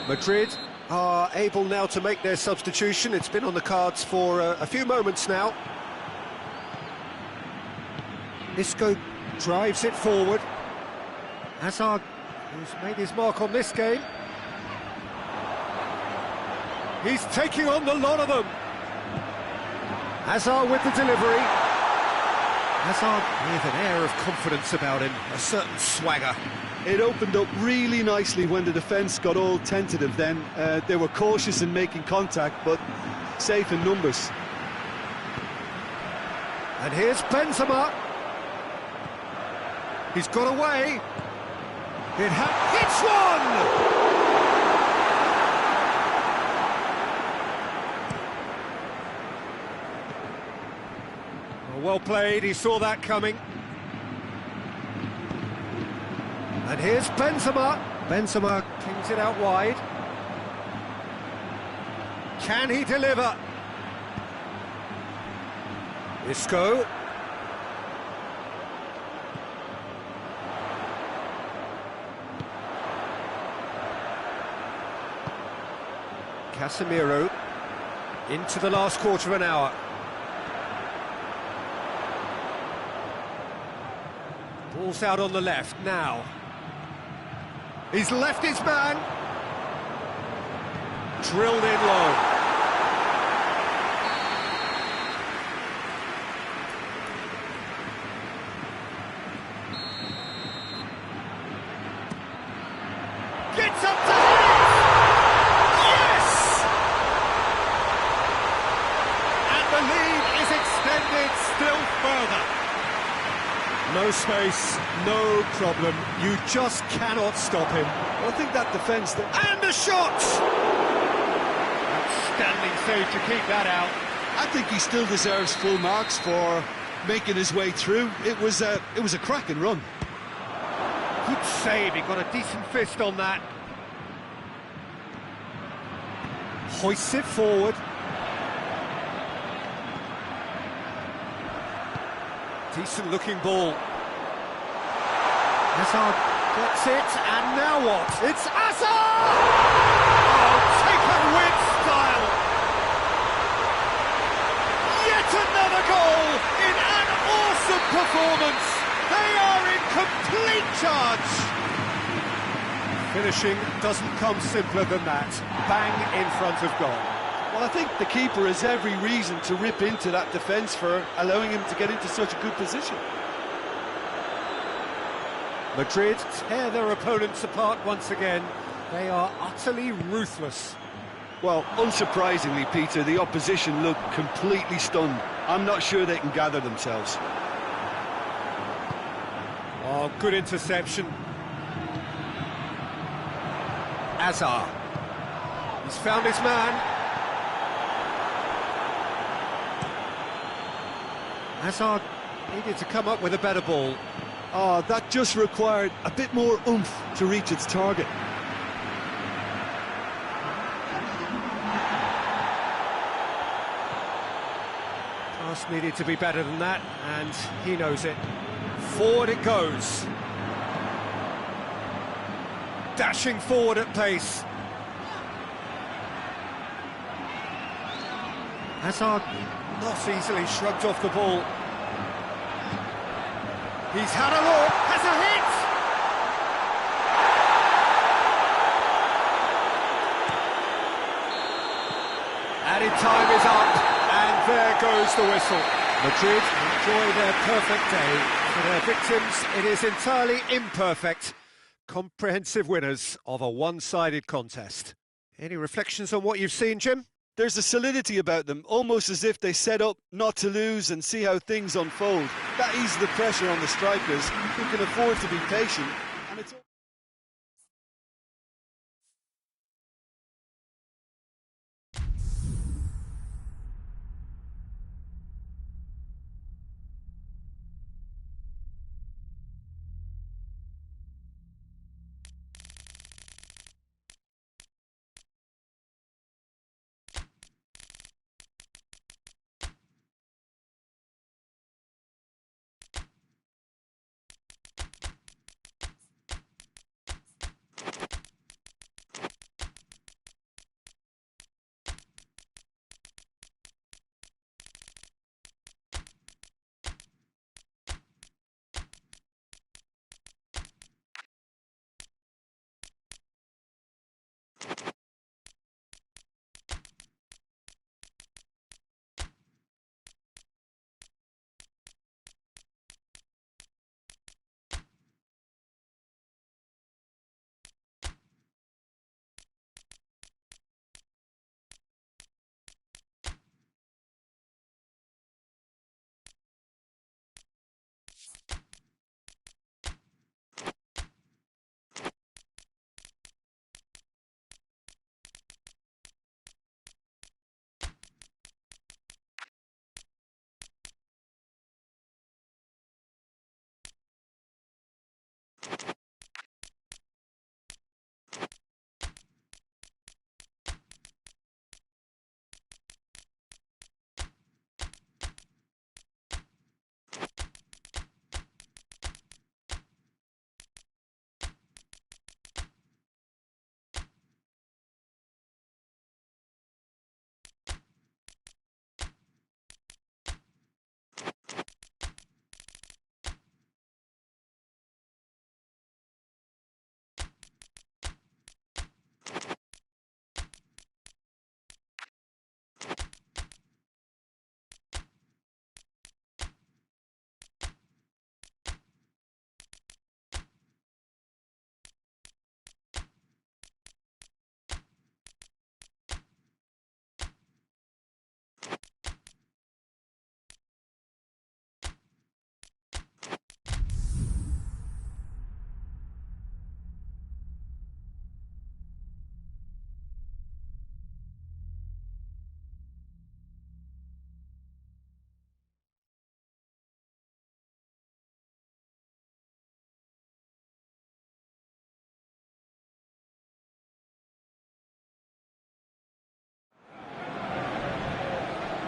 Madrid are able now to make their substitution. It's been on the cards for a few moments now. Isco drives it forward. Hazard, who's made his mark on this game. He's taking on the lot of them. Hazard with the delivery. Hazard with an air of confidence about him, a certain swagger. It opened up really nicely when the defence got all tentative then. They were cautious in making contact, but safe in numbers. And here's Benzema. He's got away. It's one! Well played, he saw that coming. And here's Benzema. Benzema pings it out wide. Can he deliver? Isco. Casemiro into the last quarter of an hour. Ball's out on the left now. He's left his man. Drilled in low. Gets up to hit! Yes! And the lead is extended still further. No space, no problem. You just cannot stop him. Well, I think that defence... And a shot! Outstanding save to keep that out. I think he still deserves full marks for making his way through. It was a cracking run. Good save, he got a decent fist on that. Hoists it forward. Decent looking ball. Hazard gets it, and now what? It's Hazard! Oh, taken with style! Yet another goal in an awesome performance! They are in complete charge! Finishing doesn't come simpler than that. Bang in front of goal. Well, I think the keeper has every reason to rip into that defence for allowing him to get into such a good position. Madrid tear their opponents apart once again. They are utterly ruthless. Well, unsurprisingly, Peter, the opposition look completely stunned. I'm not sure they can gather themselves. Oh, good interception. Hazard. He's found his man. Hazard needed to come up with a better ball. Oh, that just required a bit more oomph to reach its target. Pass needed to be better than that, and he knows it. Forward it goes. Dashing forward at pace. Hazard not easily shrugged off the ball. He's had a look, has a hit! Added time is up, and there goes the whistle. Madrid enjoy their perfect day. For their victims, it is entirely imperfect. Comprehensive winners of a one-sided contest. Any reflections on what you've seen, Jim? There's a solidity about them, almost as if they set up not to lose and see how things unfold. That eases the pressure on the strikers, who can afford to be patient. And it's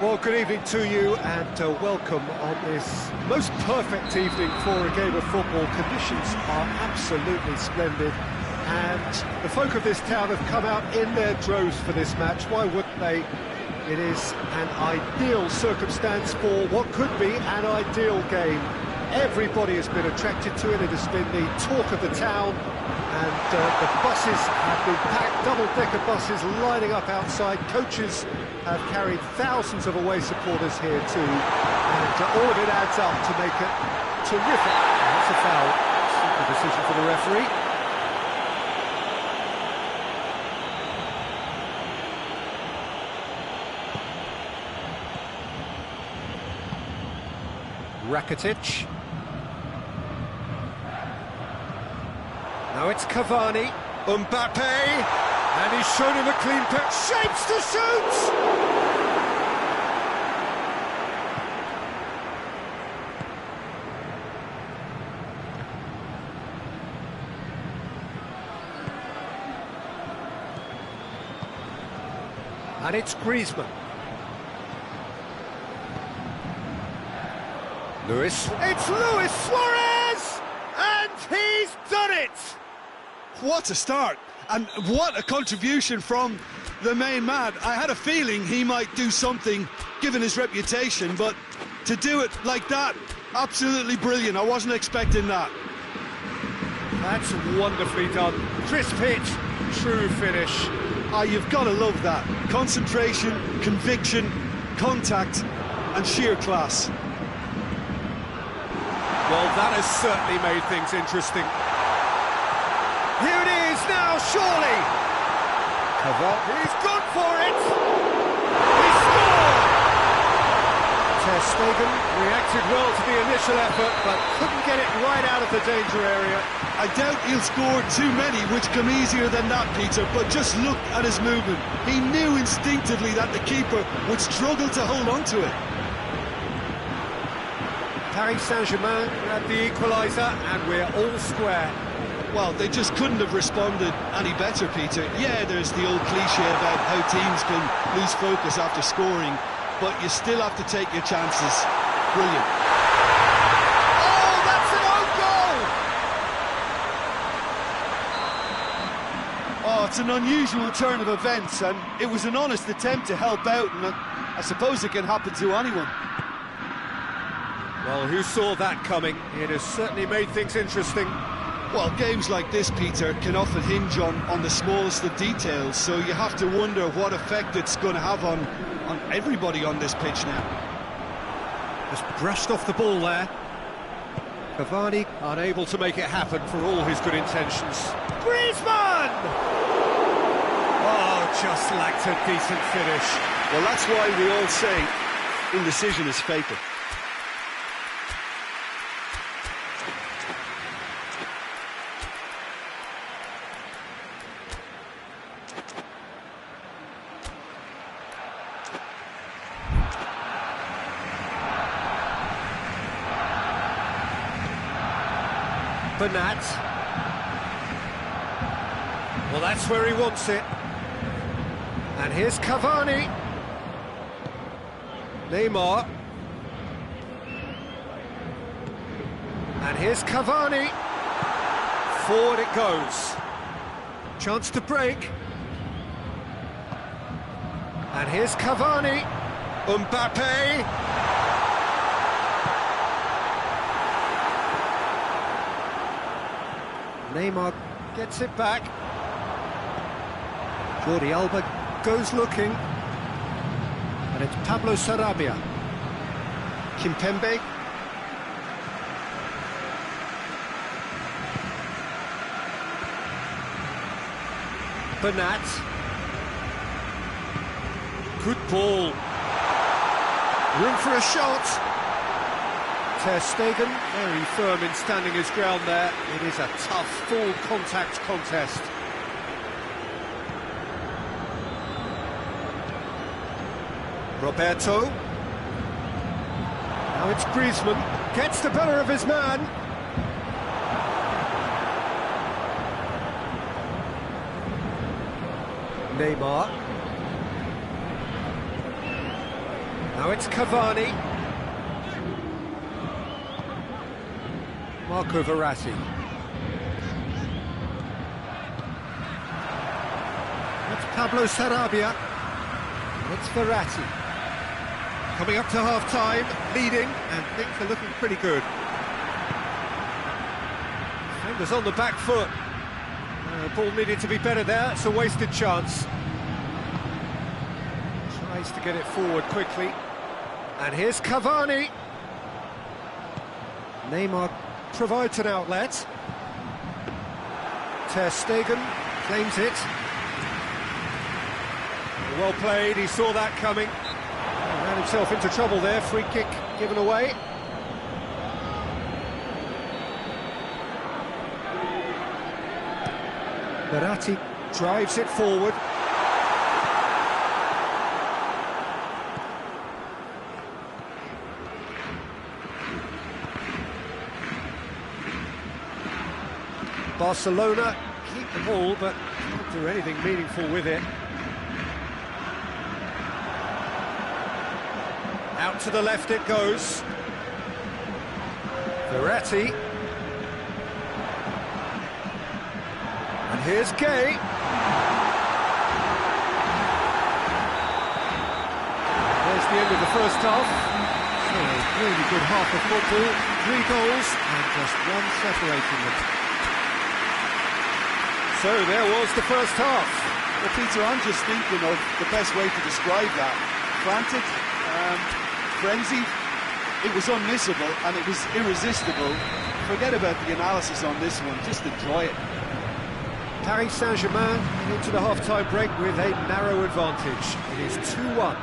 Well, good evening to you and welcome on this most perfect evening for a game of football. Conditions are absolutely splendid and the folk of this town have come out in their droves for this match. Why wouldn't they? It is an ideal circumstance for what could be an ideal game. Everybody has been attracted to it. It has been the talk of the town, and the buses have been packed, double-decker buses lining up outside. Coaches have carried thousands of away supporters here too, and all of it adds up to make it terrific. That's a foul. Simple decision for the referee. Rakitic. Now it's Cavani, Mbappe, and he's shown him a clean pair. Shapes to shoot! And it's Griezmann. Luis. It's Luis Suarez! And he's done it! What a start, and what a contribution from the main man. I had a feeling he might do something, given his reputation, but to do it like that, absolutely brilliant. I wasn't expecting that. That's wonderfully done. Crisp hit, true finish. You've got to love that. Concentration, conviction, contact, and sheer class. Well, that has certainly made things interesting. Here it is now, surely. He's gone for it. He scored. Ter Stegen reacted well to the initial effort, but couldn't get it right out of the danger area. I doubt he'll score too many, which come easier than that, Peter, but just look at his movement. He knew instinctively that the keeper would struggle to hold on to it. Paris Saint-Germain at the equaliser, and we're all square. Well, they just couldn't have responded any better, Peter. Yeah, there's the old cliche about how teams can lose focus after scoring, but you still have to take your chances. Brilliant. Oh, that's an own goal! Oh, it's an unusual turn of events, and it was an honest attempt to help out, and I suppose it can happen to anyone. Well, who saw that coming? It has certainly made things interesting. Well, games like this, Peter, can often hinge on the smallest of details, so you have to wonder what effect it's going to have on everybody on this pitch now. Just brushed off the ball there. Cavani unable to make it happen for all his good intentions. Griezmann! Oh, just lacked a decent finish. Well, that's why we all say indecision is fatal. Bernat. Well, that's where he wants it. And here's Cavani. Neymar. And here's Cavani. Forward it goes. Chance to break. And here's Cavani. Mbappe. Neymar gets it back. Jordi Alba goes looking. And it's Pablo Sarabia. Kimpembe. Bernat. Good ball. Room for a shot. Ter Stegen, very firm in standing his ground there. It is a tough, full-contact contest. Roberto. Now it's Griezmann. Gets the better of his man. Neymar. Now it's Cavani. Marco Verratti. It's Pablo Sarabia. It's Verratti. Coming up to half-time, leading, and things are looking pretty good. Defenders on the back foot. Ball needed to be better there, it's a wasted chance. Tries to get it forward quickly. And here's Cavani. Neymar provides an outlet. Ter Stegen claims it. Well played, he saw that coming. Ran himself into trouble there, free kick given away. Verratti drives it forward. Barcelona keep the ball, but can't do anything meaningful with it. Out to the left it goes. Verratti. And here's Gay. There's the end of the first half. So a really good half of football. 3 goals and just one separating them. So there was the first half. Well, Peter, I'm just thinking of the best way to describe that. Frantic, frenzied, it was unmissable and it was irresistible. Forget about the analysis on this one, just enjoy it. Paris Saint-Germain into the half-time break with a narrow advantage. It is 2-1.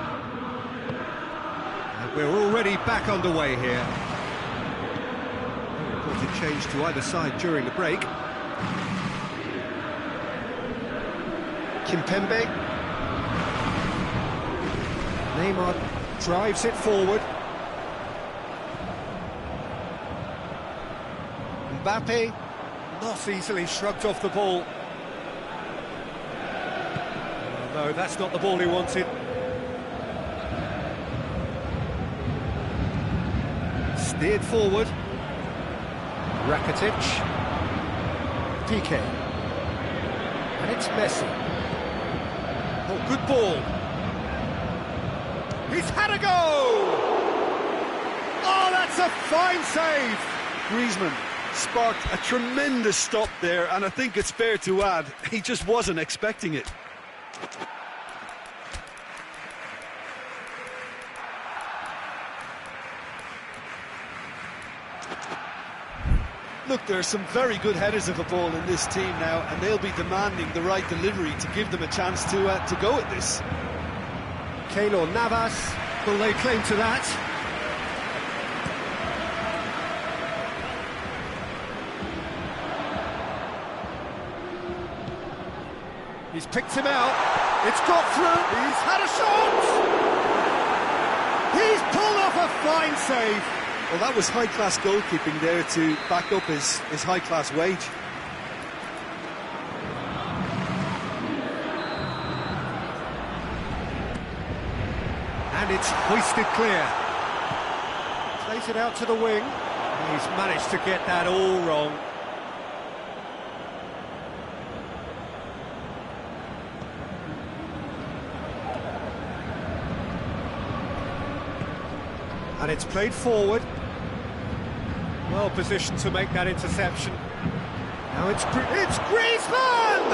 And we're already back underway here. No reported change to either side during the break. Kimpembe. Neymar drives it forward. Mbappe not easily shrugged off the ball. Oh, no, that's not the ball he wanted. Steered forward. Rakitic. Piqué. And it's Messi. Oh, good ball. He's had a go! Oh, that's a fine save! Griezmann sparked a tremendous stop there, and I think it's fair to add, he just wasn't expecting it. Look, there are some very good headers of a ball in this team now, and they'll be demanding the right delivery to give them a chance to go at this. Keylor Navas, will lay claim to that? He's picked him out, it's got through, he's had a shot! He's pulled off a fine save! Well, that was high-class goalkeeping there to back up his high-class wage. And it's hoisted clear. Plays it out to the wing. He's managed to get that all wrong. And it's played forward. Well positioned to make that interception. Now it's Griezmann!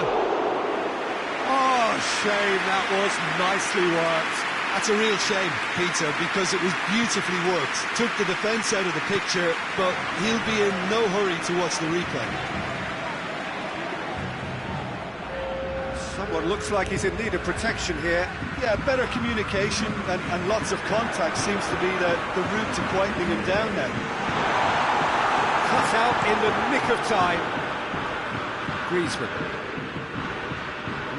Oh, shame, that was nicely worked. That's a real shame, Peter, because it was beautifully worked. Took the defence out of the picture, but he'll be in no hurry to watch the replay. Someone looks like he's in need of protection here. Yeah, better communication and lots of contact seems to be the route to quieting him down now. Cut out in the nick of time. Griezmann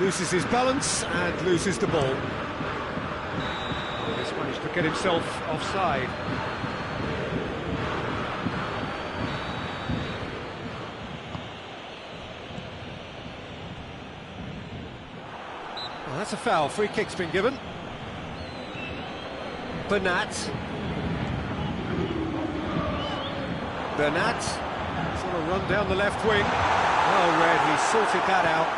loses his balance and loses the ball. He's managed to get himself offside. Well, that's a foul. Free kick's been given. Bernat. Bernat. Sort of run down the left wing. Well read, he sorted that out.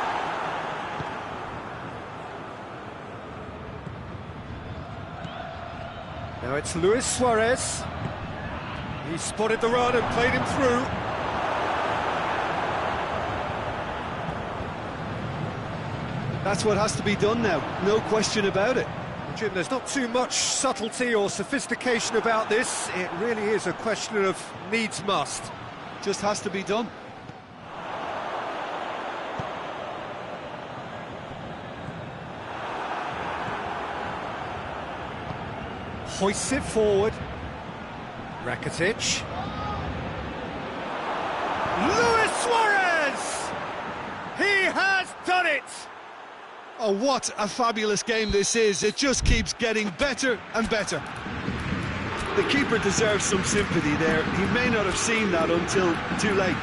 Now it's Luis Suarez. He spotted the run and played him through. That's what has to be done now, no question about it. Jim, there's not too much subtlety or sophistication about this. It really is a question of needs must. Just has to be done. Hoists it forward. Rakitic. Luis Suarez! He has done it! Oh, what a fabulous game this is. It just keeps getting better and better. The keeper deserves some sympathy there. He may not have seen that until too late.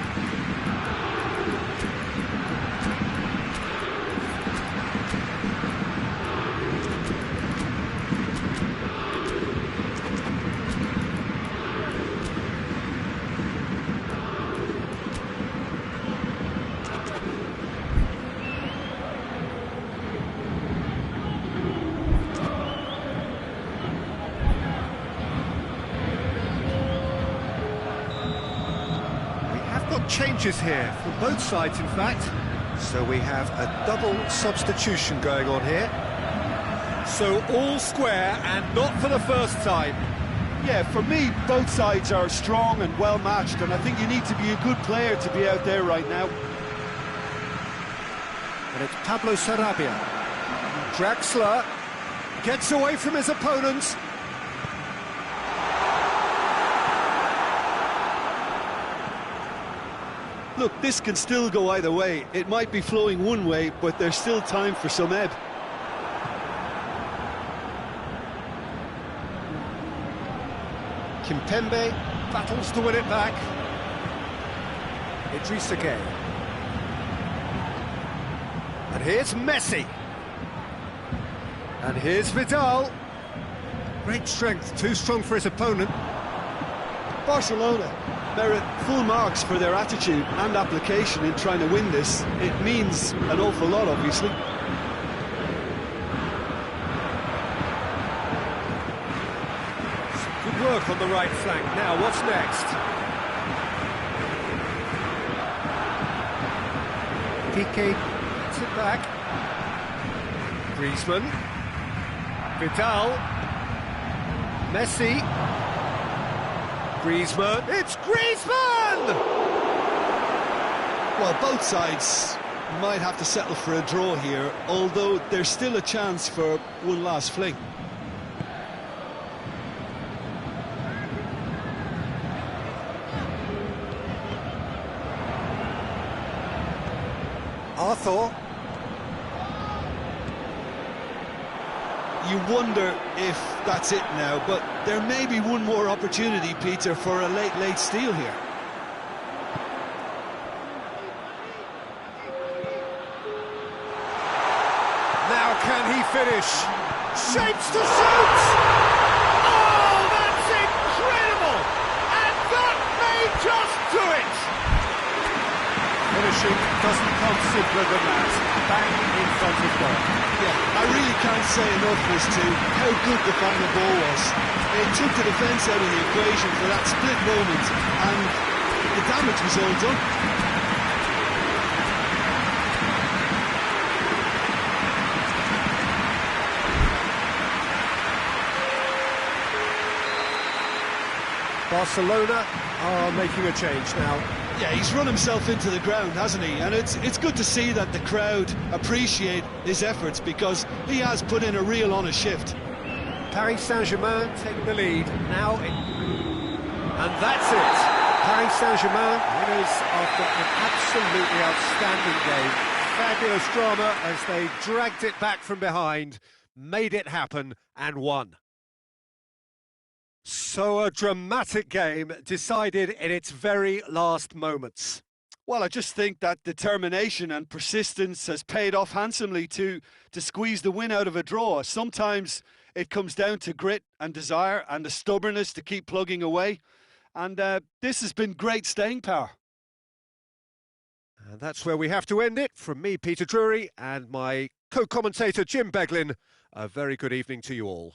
Changes here from both sides, in fact. So we have a double substitution going on here. So all square and not for the first time. Yeah, for me, both sides are strong and well matched, and I think you need to be a good player to be out there right now. And it's Pablo Sarabia. Draxler gets away from his opponents. Look, this can still go either way. It might be flowing one way, but there's still time for some ebb. Kimpembe battles to win it back. Idrissa Gueye. And here's Messi. And here's Vidal. Great strength, too strong for his opponent. Barcelona merit full marks for their attitude and application in trying to win this. It means an awful lot, obviously. Good work on the right flank. Now, what's next? Piqué gets it back. Griezmann. Vidal. Messi. Griezmann. It's Griezmann! Well, both sides might have to settle for a draw here, although there's still a chance for one last fling. Arthur. You wonder if that's it now, but there may be one more opportunity, Peter, for a late steal here. Now can he finish? Shapes to shoot! Oh, that's incredible! And that may just do it! Finishing doesn't come simpler than that. Bang in front of goal. Yeah, I really can't say enough as to how good the final ball was. It took the defence out of the equation for that split moment, and the damage was all done. Barcelona are making a change now. Yeah, he's run himself into the ground, hasn't he? And it's good to see that the crowd appreciate his efforts, because he has put in a real honest shift. Paris Saint-Germain take the lead now. And that's it. Paris Saint-Germain winners after an absolutely outstanding game. Fabulous drama as they dragged it back from behind, made it happen and won. So a dramatic game decided in its very last moments. Well, I just think that determination and persistence has paid off handsomely to squeeze the win out of a draw. Sometimes It comes down to grit and desire and the stubbornness to keep plugging away. And this has been great staying power. And that's where we have to end it. From me, Peter Drury, and my co-commentator, Jim Beglin, a very good evening to you all.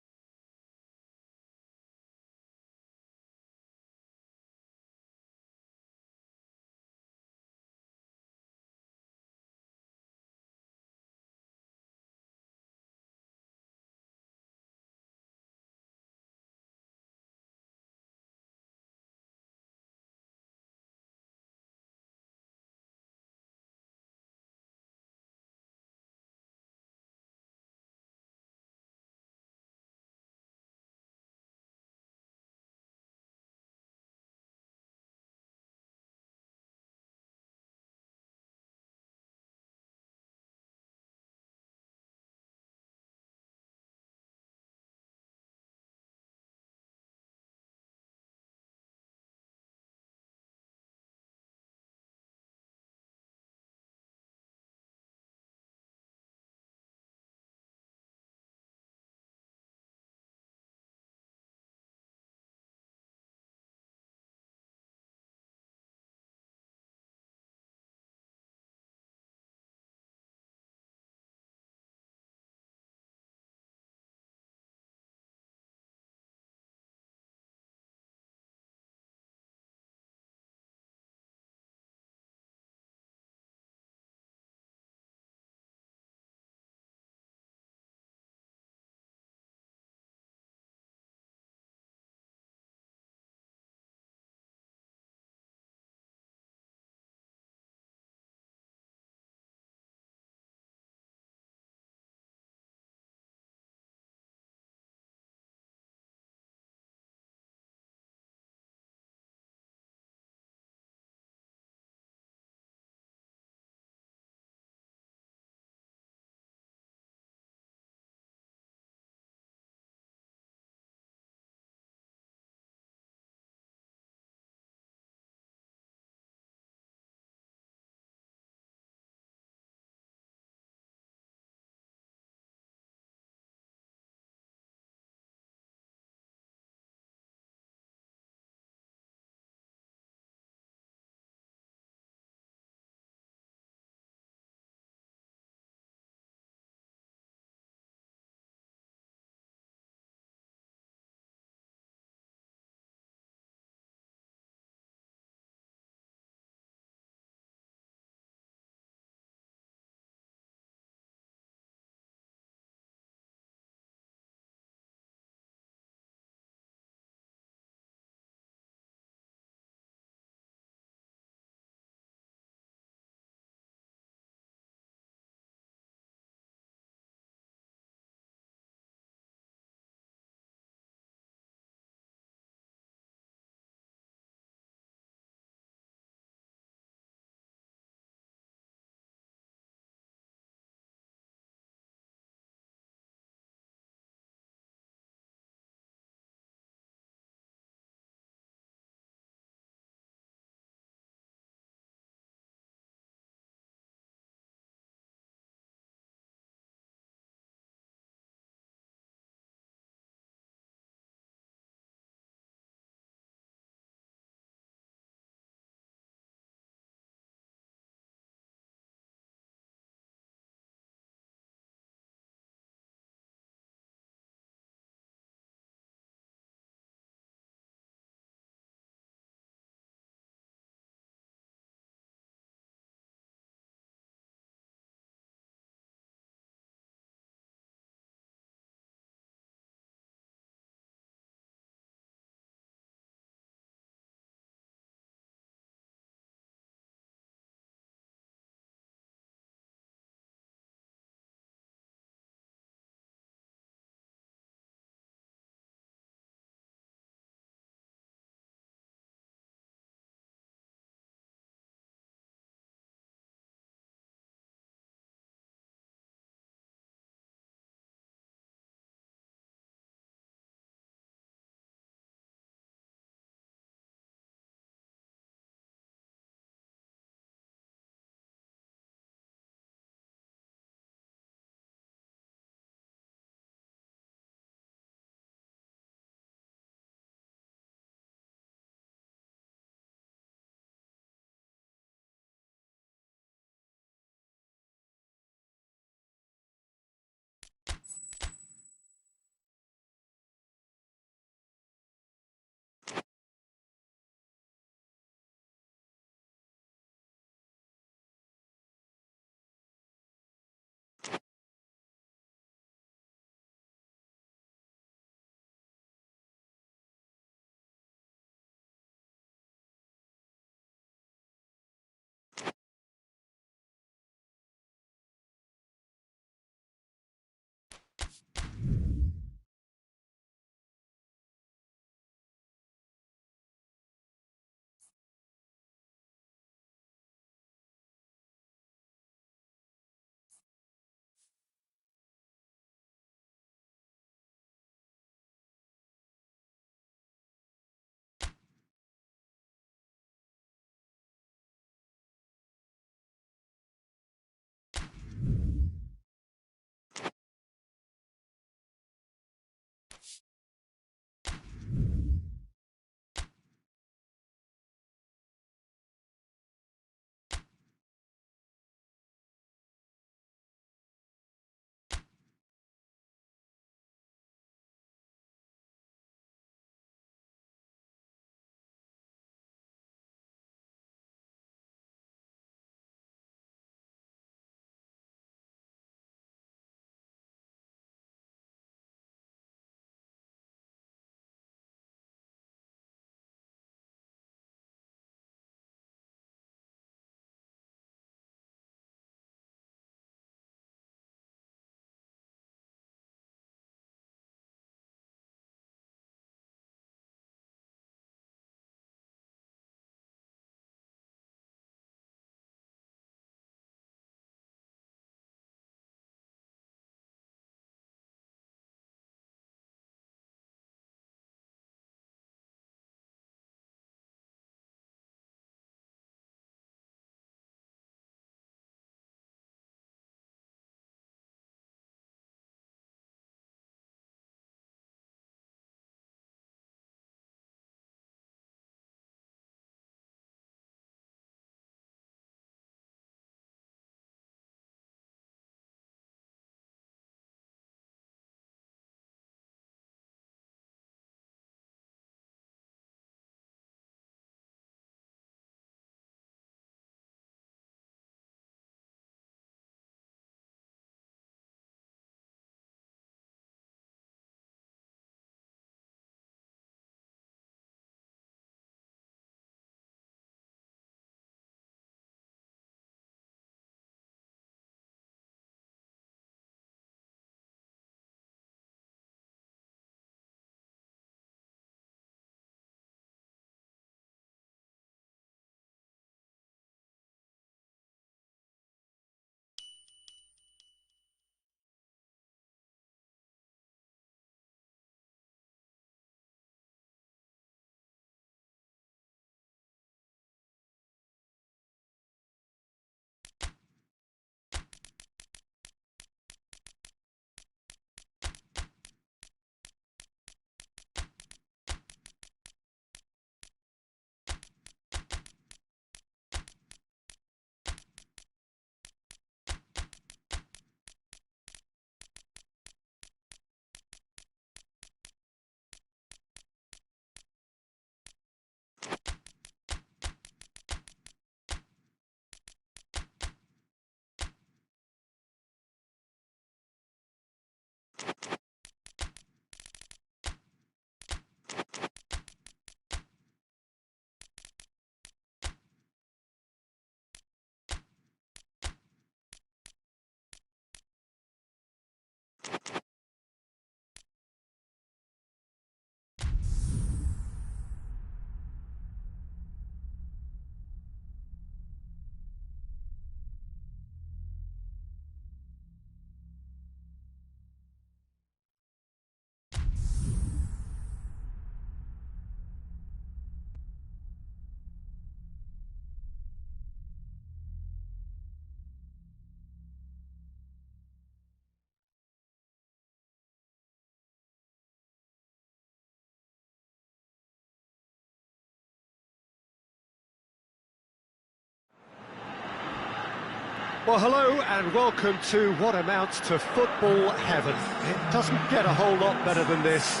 Well, hello and welcome to what amounts to football heaven. It doesn't get a whole lot better than this.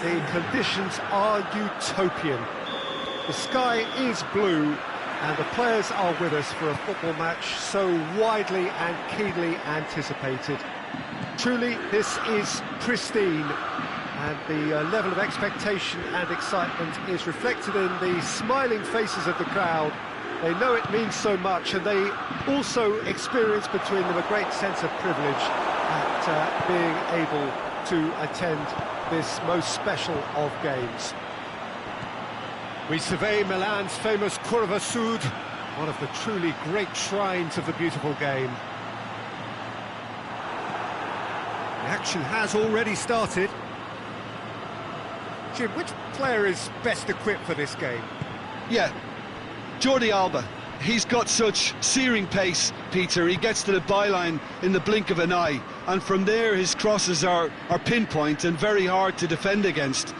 The conditions are utopian. The sky is blue and the players are with us for a football match so widely and keenly anticipated. Truly, this is pristine, and the level of expectation and excitement is reflected in the smiling faces of the crowd. They know it means so much, and they also experience between them a great sense of privilege at being able to attend this most special of games. We survey Milan's famous Curva Sud, one of the truly great shrines of the beautiful game. The action has already started. Jim, which player is best equipped for this game? Yeah, Jordi Alba. He's got such searing pace, Peter. He gets to the byline in the blink of an eye, and from there his crosses are pinpoint and very hard to defend against.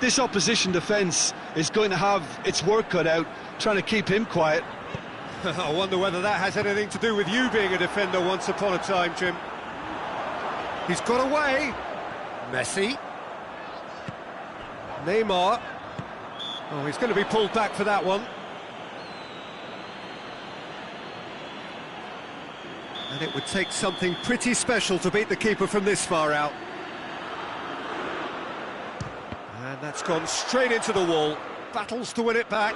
This opposition defence is going to have its work cut out trying to keep him quiet. I wonder whether that has anything to do with you being a defender once upon a time, Jim. He's got away. Messi. Neymar. Oh, he's going to be pulled back for that one. And it would take something pretty special to beat the keeper from this far out. And that's gone straight into the wall. Battles to win it back.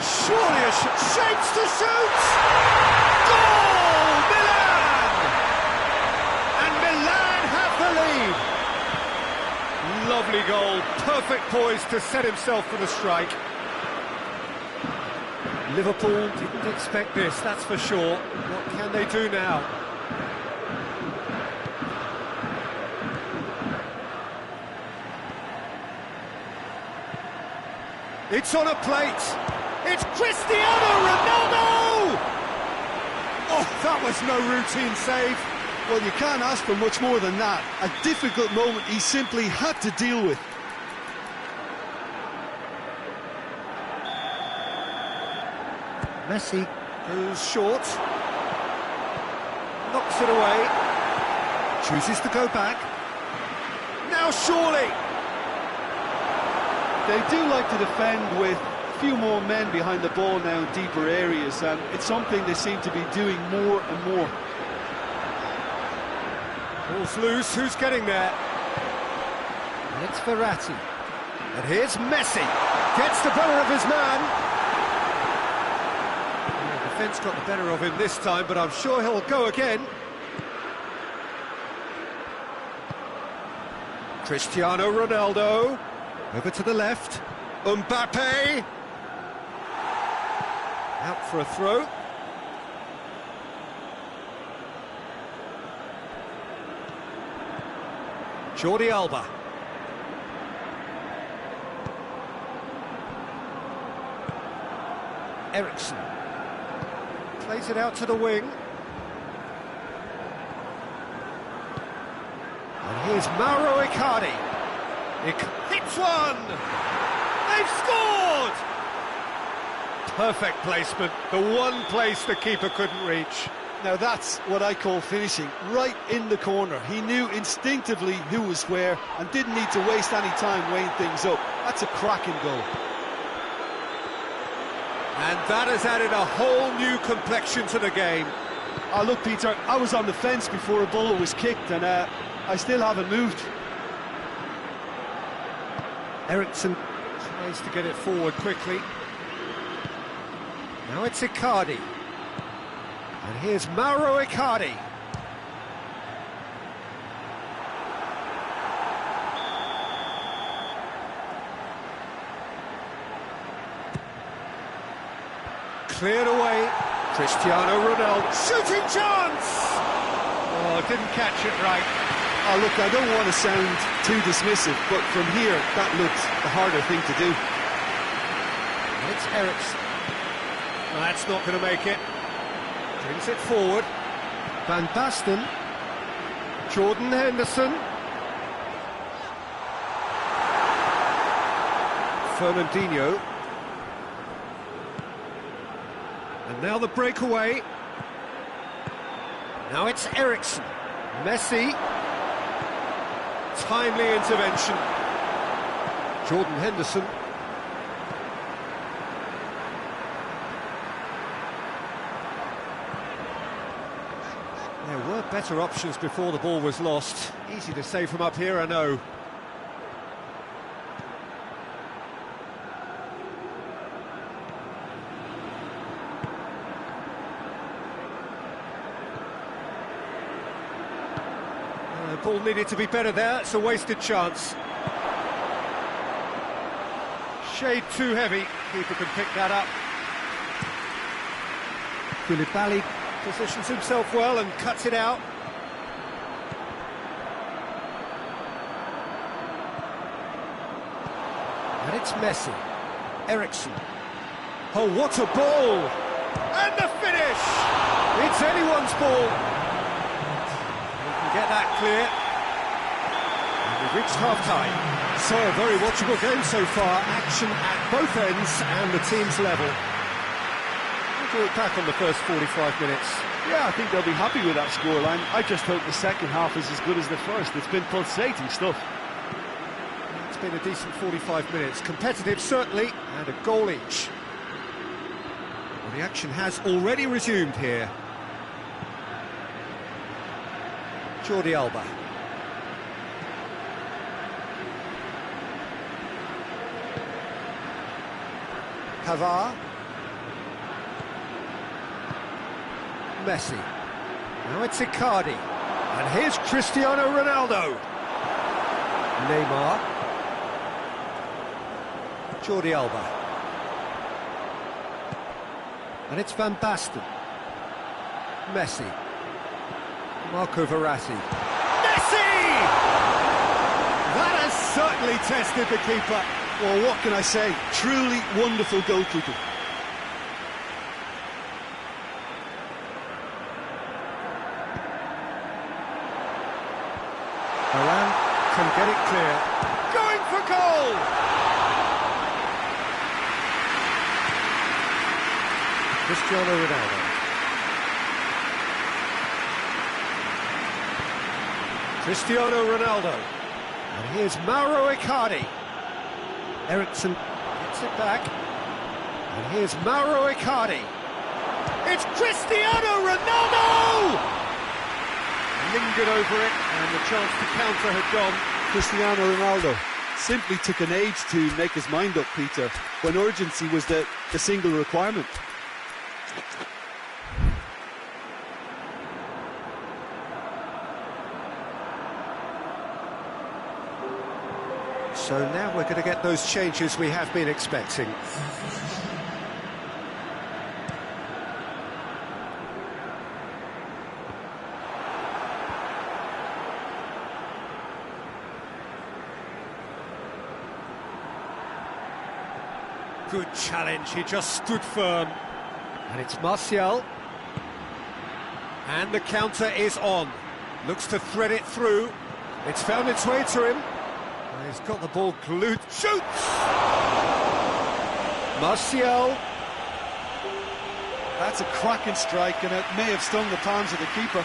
Surely a shapes to shoot! Goal! Milan! And Milan have the lead. Lovely goal, perfect poise to set himself for the strike. Liverpool didn't expect this, that's for sure. What can they do now? It's on a plate. It's Cristiano Ronaldo! Oh, that was no routine save. Well, you can't ask for much more than that. A difficult moment he simply had to deal with. Messi goes short, knocks it away, chooses to go back. Now surely! They do like to defend with a few more men behind the ball now in deeper areas, and it's something they seem to be doing more and more. Ball's loose, who's getting there? And it's Verratti. And here's Messi. Gets the better of his man. The defence got the better of him this time, but I'm sure he'll go again. Cristiano Ronaldo. Over to the left. Mbappe. Out for a throw. Jordi Alba. Ericsson. Plays it out to the wing. And here's Mauro Icardi. Hits one! They've scored! Perfect placement, the one place the keeper couldn't reach. Now that's what I call finishing, right in the corner. He knew instinctively who was where and didn't need to waste any time weighing things up. That's a cracking goal. And that has added a whole new complexion to the game. Oh, look, Peter, I was on the fence before a ball was kicked, and I still haven't moved. Ericsson tries to get it forward quickly. Now it's Icardi. And here's Mauro Icardi. Cleared away. Cristiano Ronaldo. Shooting chance! Oh, didn't catch it right. Oh, look, I don't want to sound too dismissive, but from here, that looks the harder thing to do. And it's Ericsson. Well, that's not going to make it. Brings it forward. Van Basten. Jordan Henderson. Fernandinho. And now the breakaway. Now it's Eriksen. Messi. Timely intervention. Jordan Henderson. There were better options before the ball was lost. Easy to say from up here, I know. The ball needed to be better there, it's a wasted chance. Shade too heavy, keeper can pick that up. Koulibaly positions himself well and cuts it out. And it's Messi. Eriksen. Oh, what a ball! And the finish! It's anyone's ball. We can get that clear. And we've reached half-time. So, a very watchable game so far. Action at both ends and the team's level. We'll look back on the first 45 minutes. Yeah, I think they'll be happy with that scoreline. I just hope the second half is as good as the first. It's been pulsating stuff. It's been a decent 45 minutes. Competitive, certainly, and a goal each. Well, the action has already resumed here. Jordi Alba. Pavard. Messi. Now it's Icardi. And here's Cristiano Ronaldo. Neymar. Jordi Alba. And it's Van Basten. Messi. Marco Verratti. Messi! That has certainly tested the keeper. Well, what can I say? Truly wonderful goalkeeping. Varane can get it clear. Going for goal! Cristiano Ronaldo. Cristiano Ronaldo. And here's Mauro Icardi. Eriksen gets it back. And here's Mauro Icardi. It's Cristiano Ronaldo! Lingered over it, and the chance to counter had gone. Cristiano Ronaldo simply took an age to make his mind up, Peter, when urgency was the single requirement. So now we're going to get those changes we have been expecting. Good challenge, he just stood firm. And it's Martial. And the counter is on. Looks to thread it through. It's found its way to him. And he's got the ball glued. Shoots! Martial. That's a cracking strike, and it may have stung the palms of the keeper.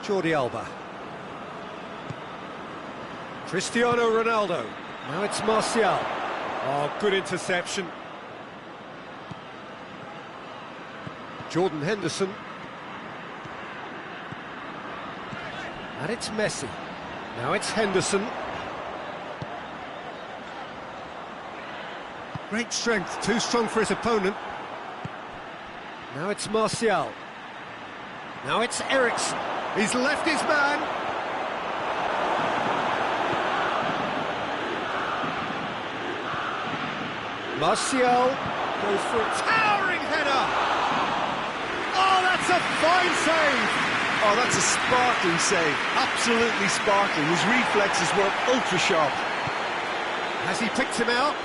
Jordi Alba. Cristiano Ronaldo. Now it's Martial. Oh, good interception. Jordan Henderson. And it's Messi. Now it's Henderson. Great strength, too strong for his opponent. Now it's Martial. Now it's Eriksen. He's left his man. Martial goes for a towering header. Oh, that's a fine save. Oh, that's a sparkling save. Absolutely sparkling. His reflexes were ultra sharp. Has he picked him out?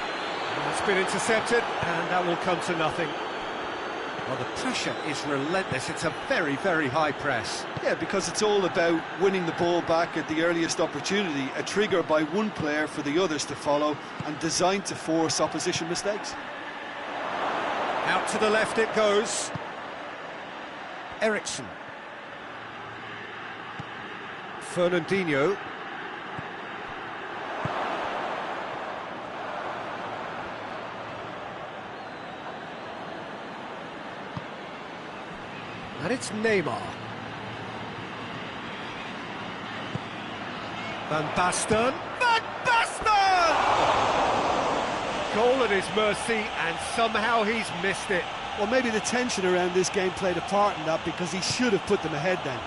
It's been intercepted, and that will come to nothing. Well, the pressure is relentless. It's a very, very high press. Yeah, because it's all about winning the ball back at the earliest opportunity, a trigger by one player for the others to follow, and designed to force opposition mistakes. Out to the left it goes. Eriksson. Fernandinho. And it's Neymar. Van Basten. Van Basten! Goal at his mercy, and somehow he's missed it. Well, maybe the tension around this game played a part in that, because he should have put them ahead then.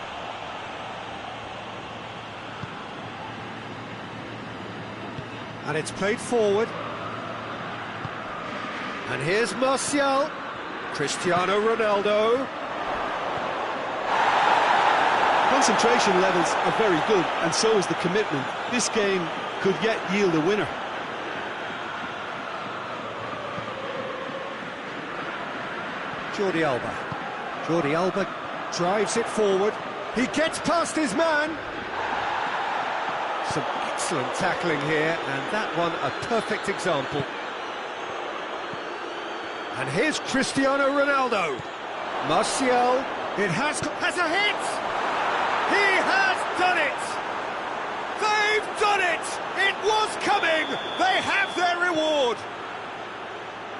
And it's played forward. And here's Martial. Cristiano Ronaldo. Concentration levels are very good, and so is the commitment. This game could yet yield a winner. Jordi Alba. Jordi Alba drives it forward. He gets past his man. Some excellent tackling here, and that one a perfect example. And here's Cristiano Ronaldo. Martial. It has a hit! He has done it! They've done it! It was coming! They have their reward!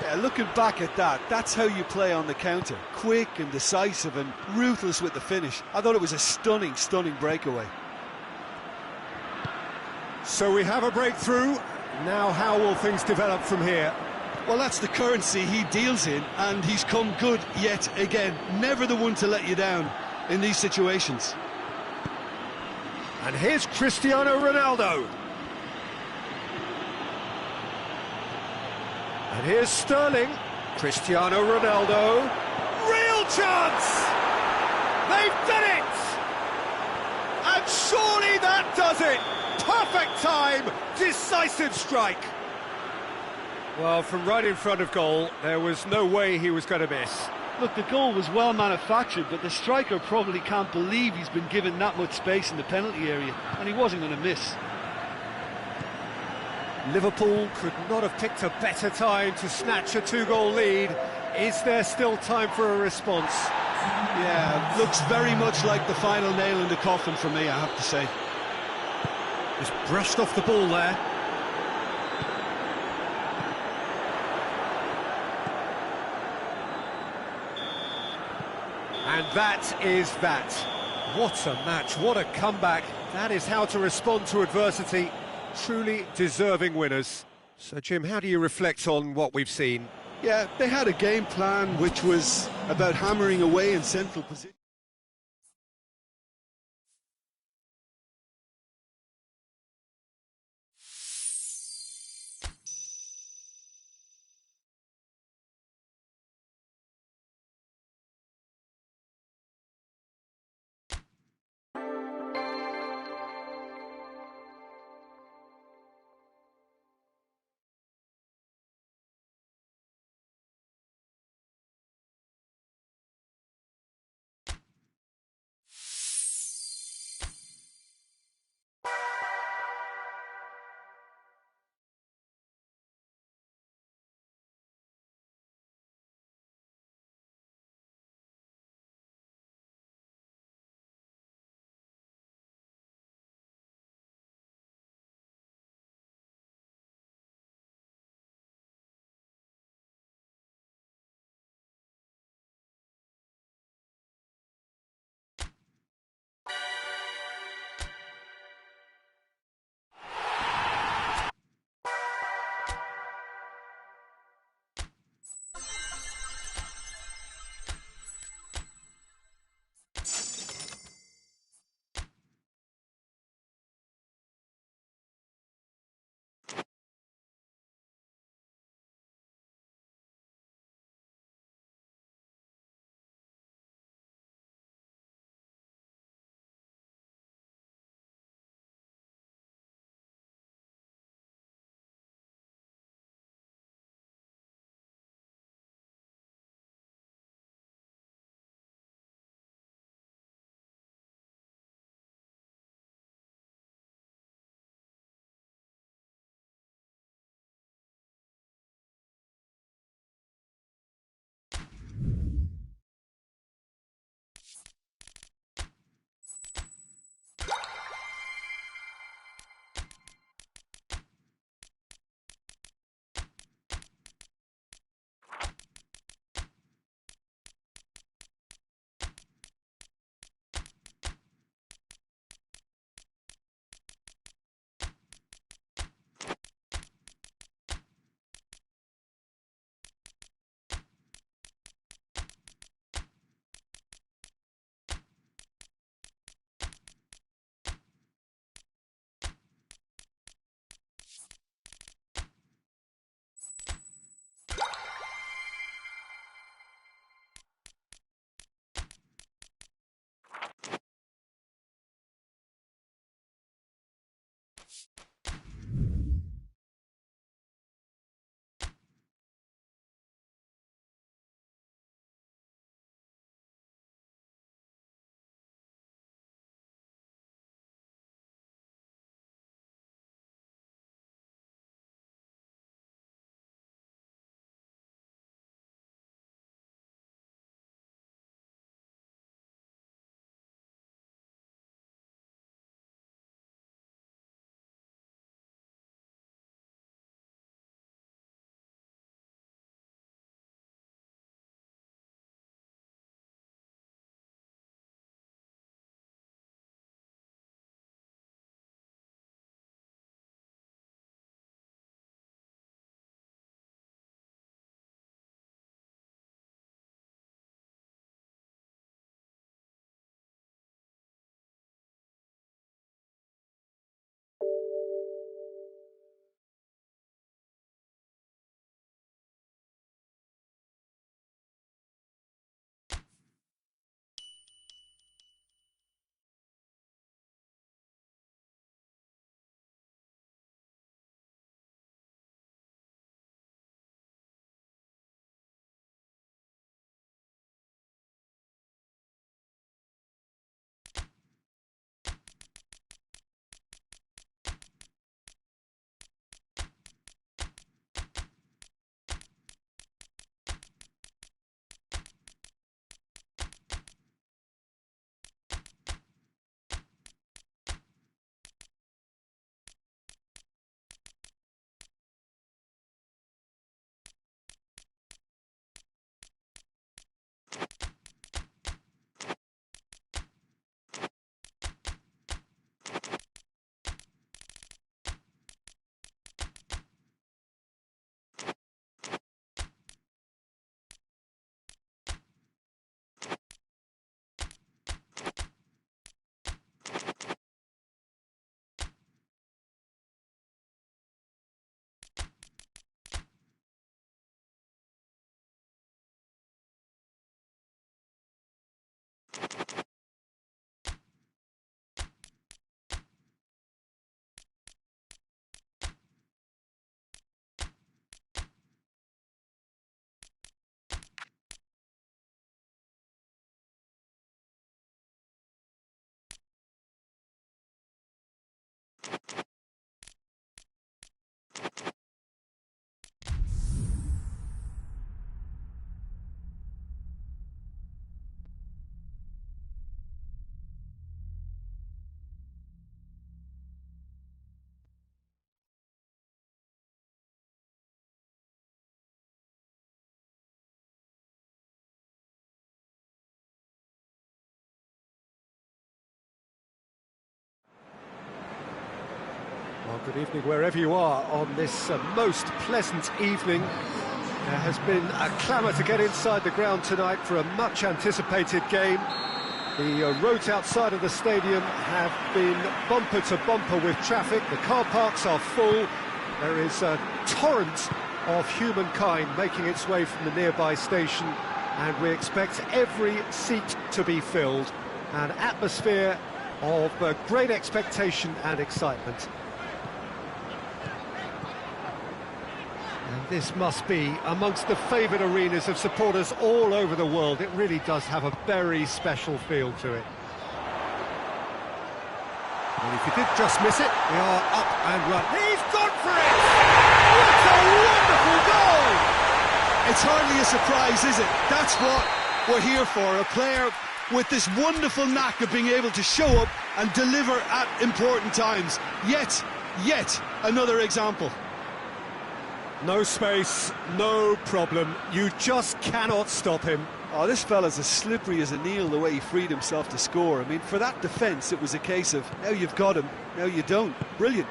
Yeah, looking back at that, that's how you play on the counter. Quick and decisive and ruthless with the finish. I thought it was a stunning, stunning breakaway. So we have a breakthrough. Now how will things develop from here? Well, that's the currency he deals in, and he's come good yet again. Never the one to let you down in these situations. And here's Cristiano Ronaldo. And here's Sterling. Cristiano Ronaldo. Real chance! They've done it! And surely that does it! Perfect time! Decisive strike! Well, from right in front of goal, there was no way he was going to miss. Look, the goal was well manufactured, but the striker probably can't believe he's been given that much space in the penalty area, and he wasn't going to miss. Liverpool could not have picked a better time to snatch a two-goal lead. Is there still time for a response? Yeah, looks very much like the final nail in the coffin for me, I have to say. Just brushed off the ball there. And that is that. What a match, what a comeback. That is how to respond to adversity. Truly deserving winners. So, Jim, how do you reflect on what we've seen? Yeah, they had a game plan which was about hammering away in central position. Well, good evening wherever you are on this most pleasant evening. There has been a clamour to get inside the ground tonight for a much-anticipated game. The roads outside of the stadium have been bumper to bumper with traffic. The car parks are full. There is a torrent of humankind making its way from the nearby station, and we expect every seat to be filled. An atmosphere of great expectation and excitement. And this must be amongst the favoured arenas of supporters all over the world. It really does have a very special feel to it. And if you did just miss it, we are up and running. He's gone for it! What a wonderful goal! It's hardly a surprise, is it? That's what we're here for. A player with this wonderful knack of being able to show up and deliver at important times. Yet another example. No space, no problem. You just cannot stop him. Oh, this fella's as slippery as a needle the way he freed himself to score. I mean, for that defence, it was a case of, now you've got him, now you don't. Brilliant.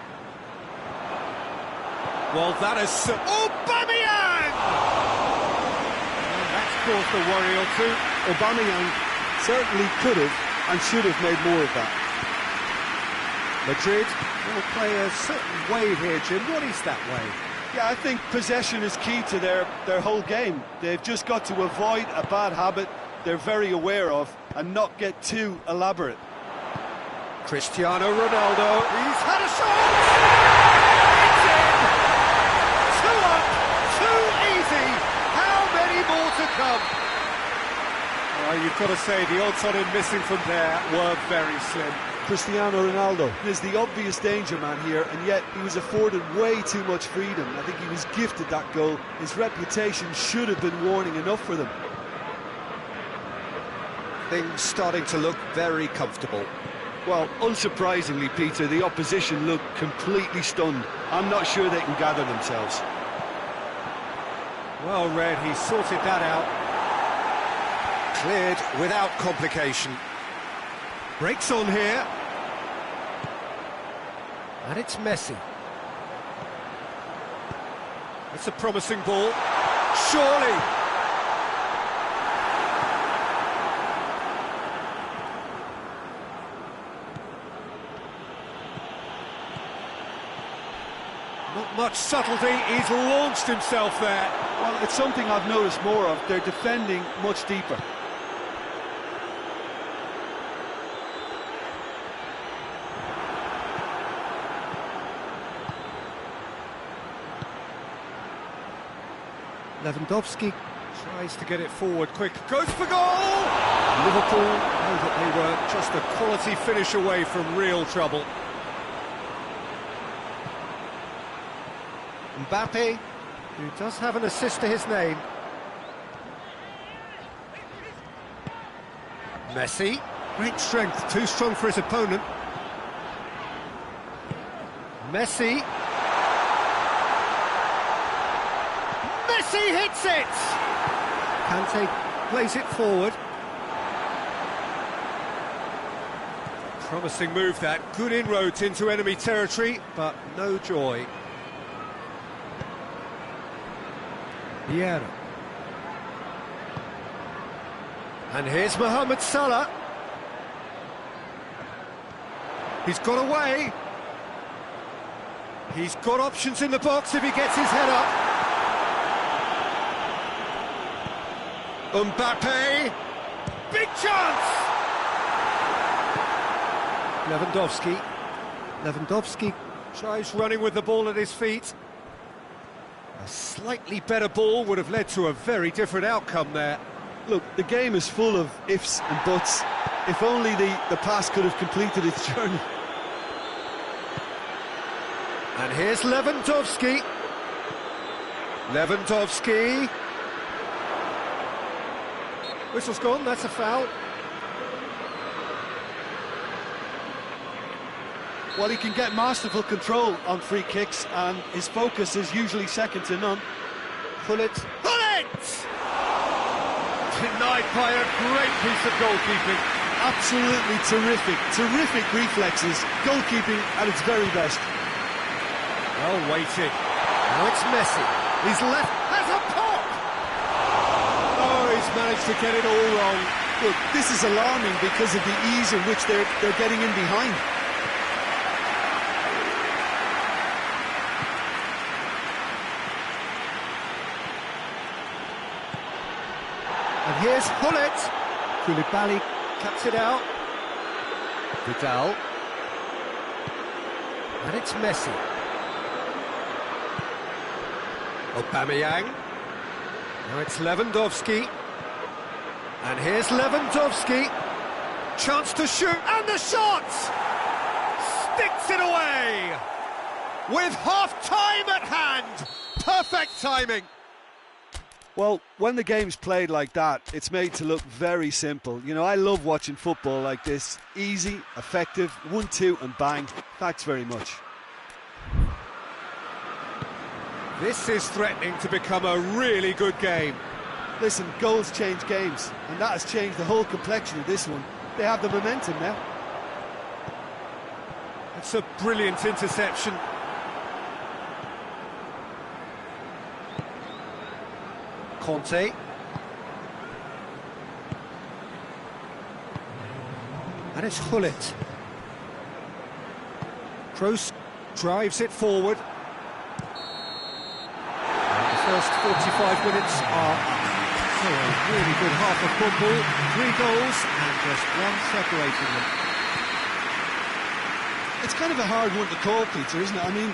Well, that is... Aubameyang! And that's caused a worry or two. Aubameyang certainly could have and should have made more of that. Madrid will play a certain way here, Jim. What is that way? Yeah, I think possession is key to their whole game. They've just got to avoid a bad habit they're very aware of and not get too elaborate. Cristiano Ronaldo, he's had a shot! It's in! 2 up, too easy! How many more to come? You've got to say, the odds on him missing from there were very slim. Cristiano Ronaldo is the obvious danger man here, and yet he was afforded way too much freedom. I think he was gifted that goal. His reputation should have been warning enough for them. Things starting to look very comfortable. Well, unsurprisingly, Peter, the opposition look completely stunned. I'm not sure they can gather themselves. Well read, he sorted that out. Cleared without complication. Breaks on here. And it's Messi. It's a promising ball. Surely! Not much subtlety, he's launched himself there. Well, it's something I've noticed more of. They're defending much deeper. Lewandowski tries to get it forward quick, goes for goal! Liverpool know that they were just a quality finish away from real trouble. Mbappe, who does have an assist to his name. Messi, great strength, too strong for his opponent. Messi. Messi hits it! Kante plays it forward. Promising move that, good inroads into enemy territory, but no joy. Vieira. And here's Mohamed Salah. He's got away. He's got options in the box if he gets his head up. Mbappe, big chance! Lewandowski tries running with the ball at his feet. A slightly better ball would have led to a very different outcome there. Look, the game is full of ifs and buts. If only the pass could have completed its journey. And here's Lewandowski. Whistle's gone, that's a foul. Well, he can get masterful control on free kicks, and his focus is usually second to none. Pullet! Denied by a great piece of goalkeeping. Absolutely terrific reflexes. Goalkeeping at its very best. Well weighted. Now it's Messi. He's left, has a pop! Oh, he's managed to get it all wrong. Look, this is alarming because of the ease in which they're getting in behind. And here's Hullet. Koulibaly cuts it out. Vidal. And it's Messi. Aubameyang. Now it's Lewandowski. And here's Lewandowski. Chance to shoot, and the shot! Sticks it away! With half-time at hand! Perfect timing! Well, when the game's played like that, it's made to look very simple. You know, I love watching football like this. Easy, effective, 1-2 and bang. Thanks very much. This is threatening to become a really good game. Listen, goals change games, and that has changed the whole complexion of this one. They have the momentum now. It's a brilliant interception. Conte. And it's Hullet. Kroos drives it forward. And the first 45 minutes are up. So a really good half of football, 3 goals and just one separating them. It's kind of a hard one to call, Peter, isn't it? I mean,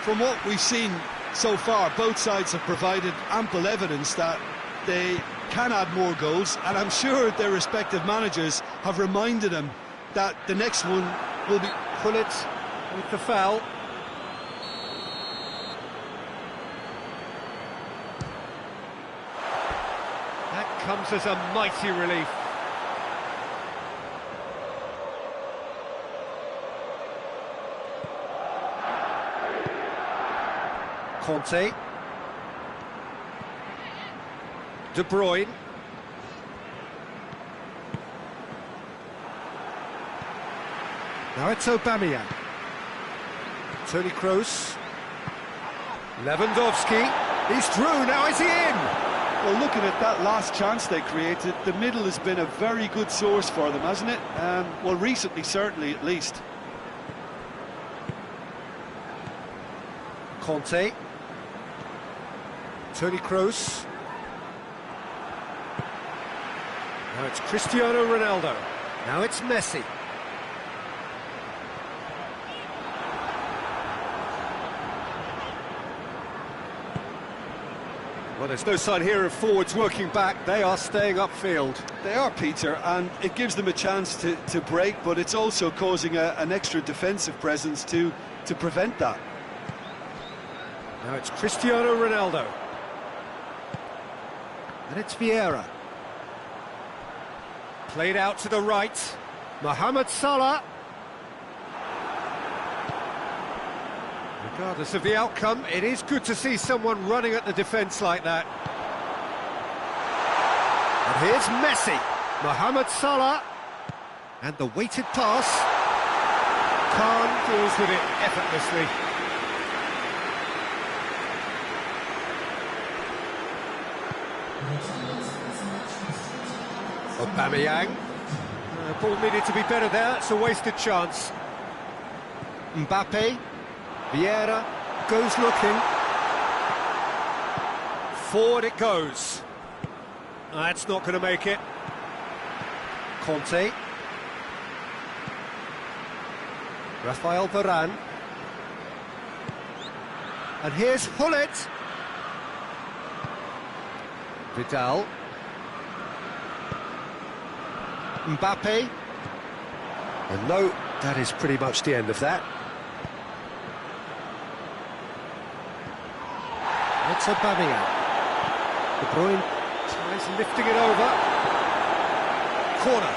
from what we've seen so far, both sides have provided ample evidence that they can add more goals, and I'm sure their respective managers have reminded them that the next one will be... Pullet with the foul. That comes as a mighty relief. Conte. De Bruyne. Now it's Aubameyang. Toni Kroos. Lewandowski. He's through, now is he in? Well, looking at that last chance they created, the middle has been a very good source for them, hasn't it? Well, recently, certainly, at least. Conte. Toni Kroos. Now it's Cristiano Ronaldo. Now it's Messi. Well, there's no sign here of forwards working back. They are staying upfield. They are, Peter, and it gives them a chance to break, but it's also causing an extra defensive presence to prevent that. Now it's Cristiano Ronaldo. And it's Vieira. Played out to the right. Mohamed Salah. Regardless of the outcome, it is good to see someone running at the defence like that. And here's Messi. Mohamed Salah. And the weighted pass. Khan deals with it effortlessly. Aubameyang. The ball needed to be better there, it's a wasted chance. Mbappe. Vieira goes looking. Forward it goes. That's not going to make it. Conte. Rafael Varane. And here's Hullet. Vidal. Mbappe. And no, that is pretty much the end of that. It's Aubameyang. De Bruyne tries lifting it over. Corner.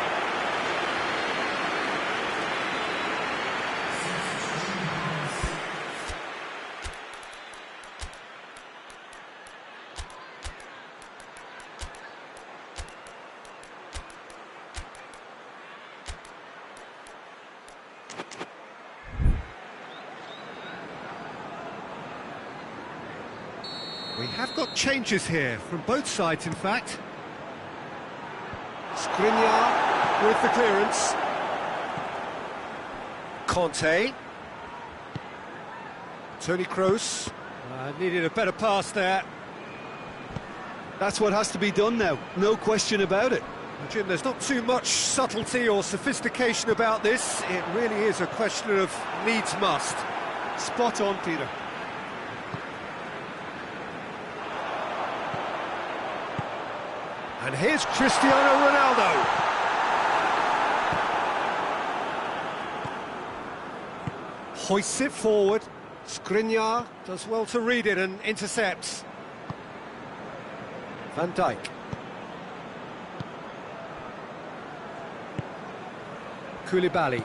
We have got changes here, from both sides in fact. Skriniar with the clearance. Conte. Toni Kroos. Needed a better pass there. That's what has to be done now, no question about it. Jim, there's not too much subtlety or sophistication about this. It really is a question of needs must. Spot on, Peter. And here's Cristiano Ronaldo. Hoists it forward. Skriniar does well to read it and intercepts. Van Dijk. Koulibaly.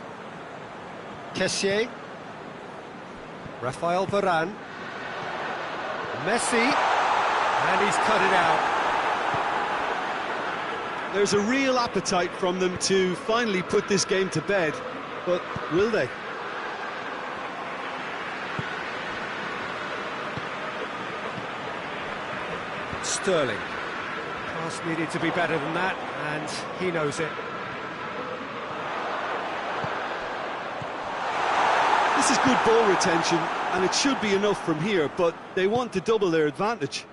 Kessié. Rafael Varane. Messi. And he's cut it out. There's a real appetite from them to finally put this game to bed, but will they? Sterling. Pass needed to be better than that, and he knows it. This is good ball retention, and it should be enough from here, but they want to double their advantage.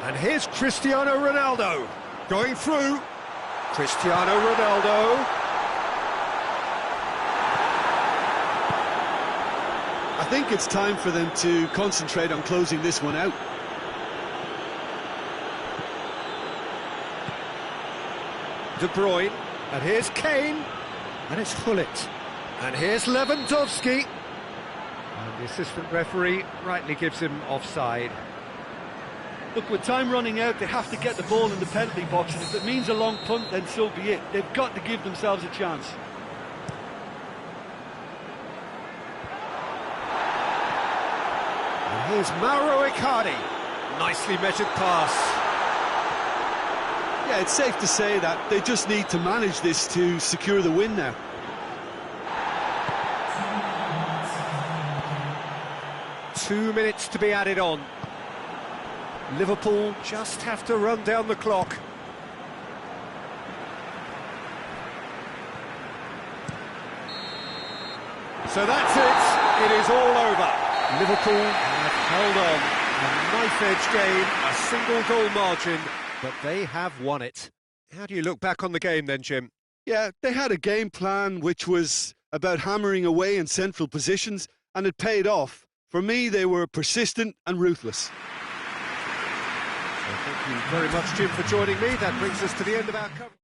And here's Cristiano Ronaldo going through. Cristiano Ronaldo. I think it's time for them to concentrate on closing this one out. De Bruyne, and here's Kane, and it's Hullet, and here's Lewandowski, and the assistant referee rightly gives him offside. Look, with time running out, they have to get the ball in the penalty box, and if it means a long punt, then so be it. They've got to give themselves a chance. And here's Mauro Icardi, nicely measured pass. Yeah, it's safe to say that they just need to manage this to secure the win now. Two minutes to be added on. Liverpool just have to run down the clock. So that's it. It is all over. Liverpool have held on. A knife-edge game, a single goal margin, but they have won it. How do you look back on the game then, Jim? Yeah, they had a game plan which was about hammering away in central positions, and it paid off. For me, they were persistent and ruthless. So thank you very much, Jim, for joining me. That brings us to the end of our coverage.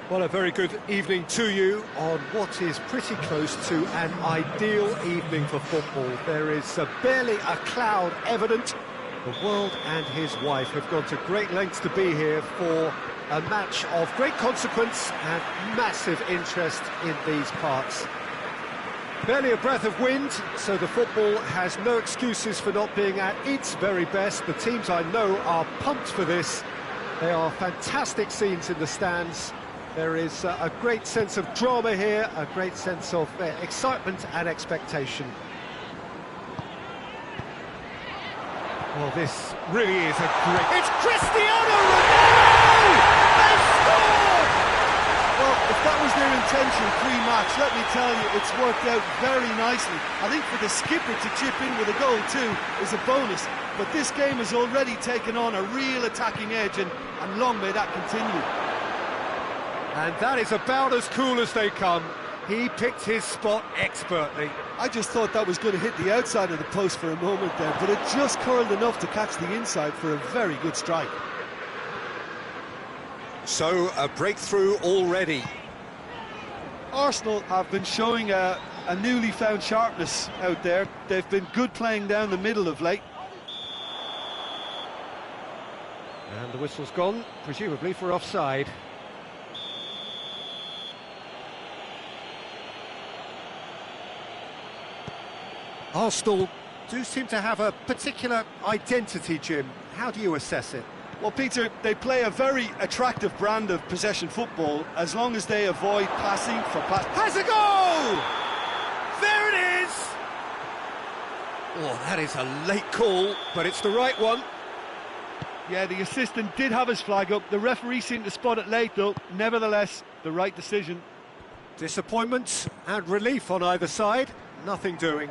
Well, a very good evening to you on what is pretty close to an ideal evening for football. There is barely a cloud evident. The world and his wife have gone to great lengths to be here for a match of great consequence and massive interest in these parts. Barely a breath of wind, so the football has no excuses for not being at its very best. The teams I know are pumped for this. They are fantastic scenes in the stands. There is a great sense of drama here, a great sense of excitement and expectation. Well, this really is a great... It's Cristiano Ronaldo! They scored! Well, if that was their intention pre-match, let me tell you, it's worked out very nicely. I think for the skipper to chip in with a goal too is a bonus, but this game has already taken on a real attacking edge, and long may that continue. And that is about as cool as they come. He picked his spot expertly. I just thought that was going to hit the outside of the post for a moment there, but it just curled enough to catch the inside for a very good strike. So, a breakthrough already. Arsenal have been showing a newly found sharpness out there. They've been good playing down the middle of late. And the whistle's gone, presumably for offside. Arsenal do seem to have a particular identity, Jim. How do you assess it? Well, Peter, they play a very attractive brand of possession football as long as they avoid passing for pass. Has a goal! There it is! Oh, that is a late call, but it's the right one. Yeah, the assistant did have his flag up. The referee seemed to spot it late, though. Nevertheless, the right decision. Disappointment and relief on either side. Nothing doing.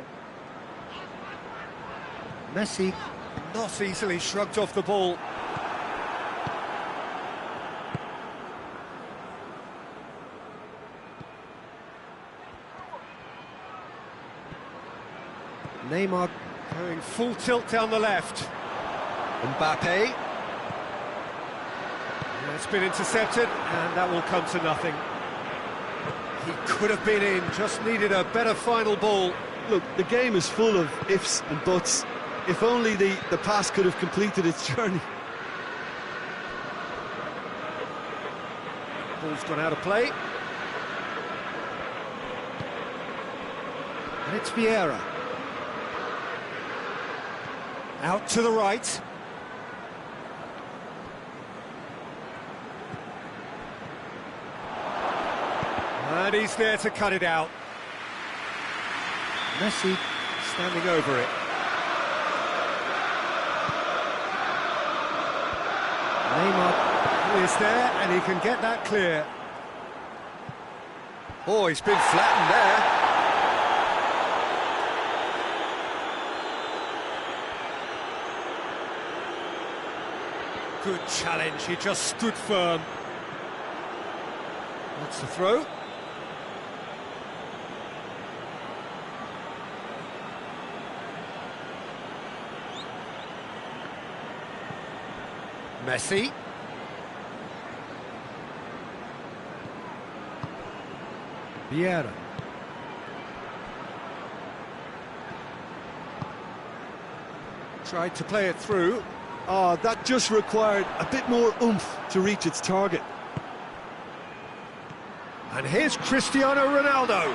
Messi not easily shrugged off the ball. Neymar going full tilt down the left. Mbappe. It's been intercepted, and that will come to nothing. He could have been in, just needed a better final ball. Look, the game is full of ifs and buts. If only the pass could have completed its journey. Ball's gone out of play. And it's Vieira. Out to the right. And he's there to cut it out. Messi standing over it. Neymar is there, and he can get that clear. Oh, he's been flattened there. Good challenge, he just stood firm. That's the throw. Messi. Vieira. Tried to play it through. Oh, that just required a bit more oomph to reach its target. And here's Cristiano Ronaldo.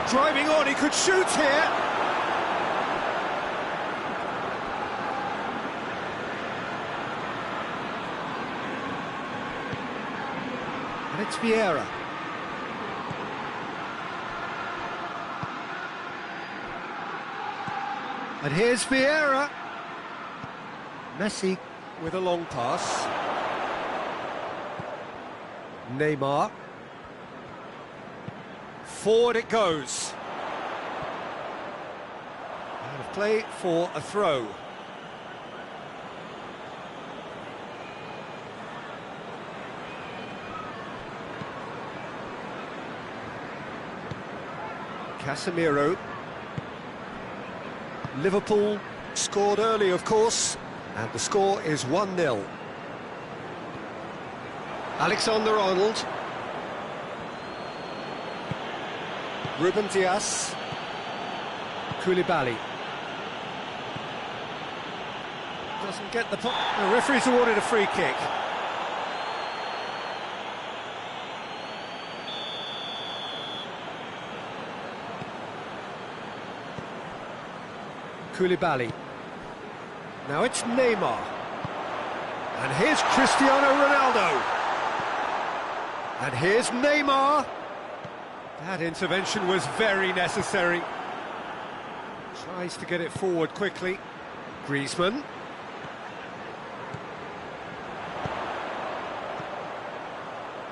Driving on, he could shoot here. And it's Vieira. And here's Vieira. Messi with a long pass. Neymar. Forward it goes. Out of play for a throw. Casemiro. Liverpool scored early, of course, and the score is 1-0. Alexander-Arnold. Ruben Dias. Koulibaly. Doesn't get the... The referee's awarded a free kick. Koulibaly. Now it's Neymar. And here's Cristiano Ronaldo. And here's Neymar. That intervention was very necessary. Tries to get it forward quickly. Griezmann.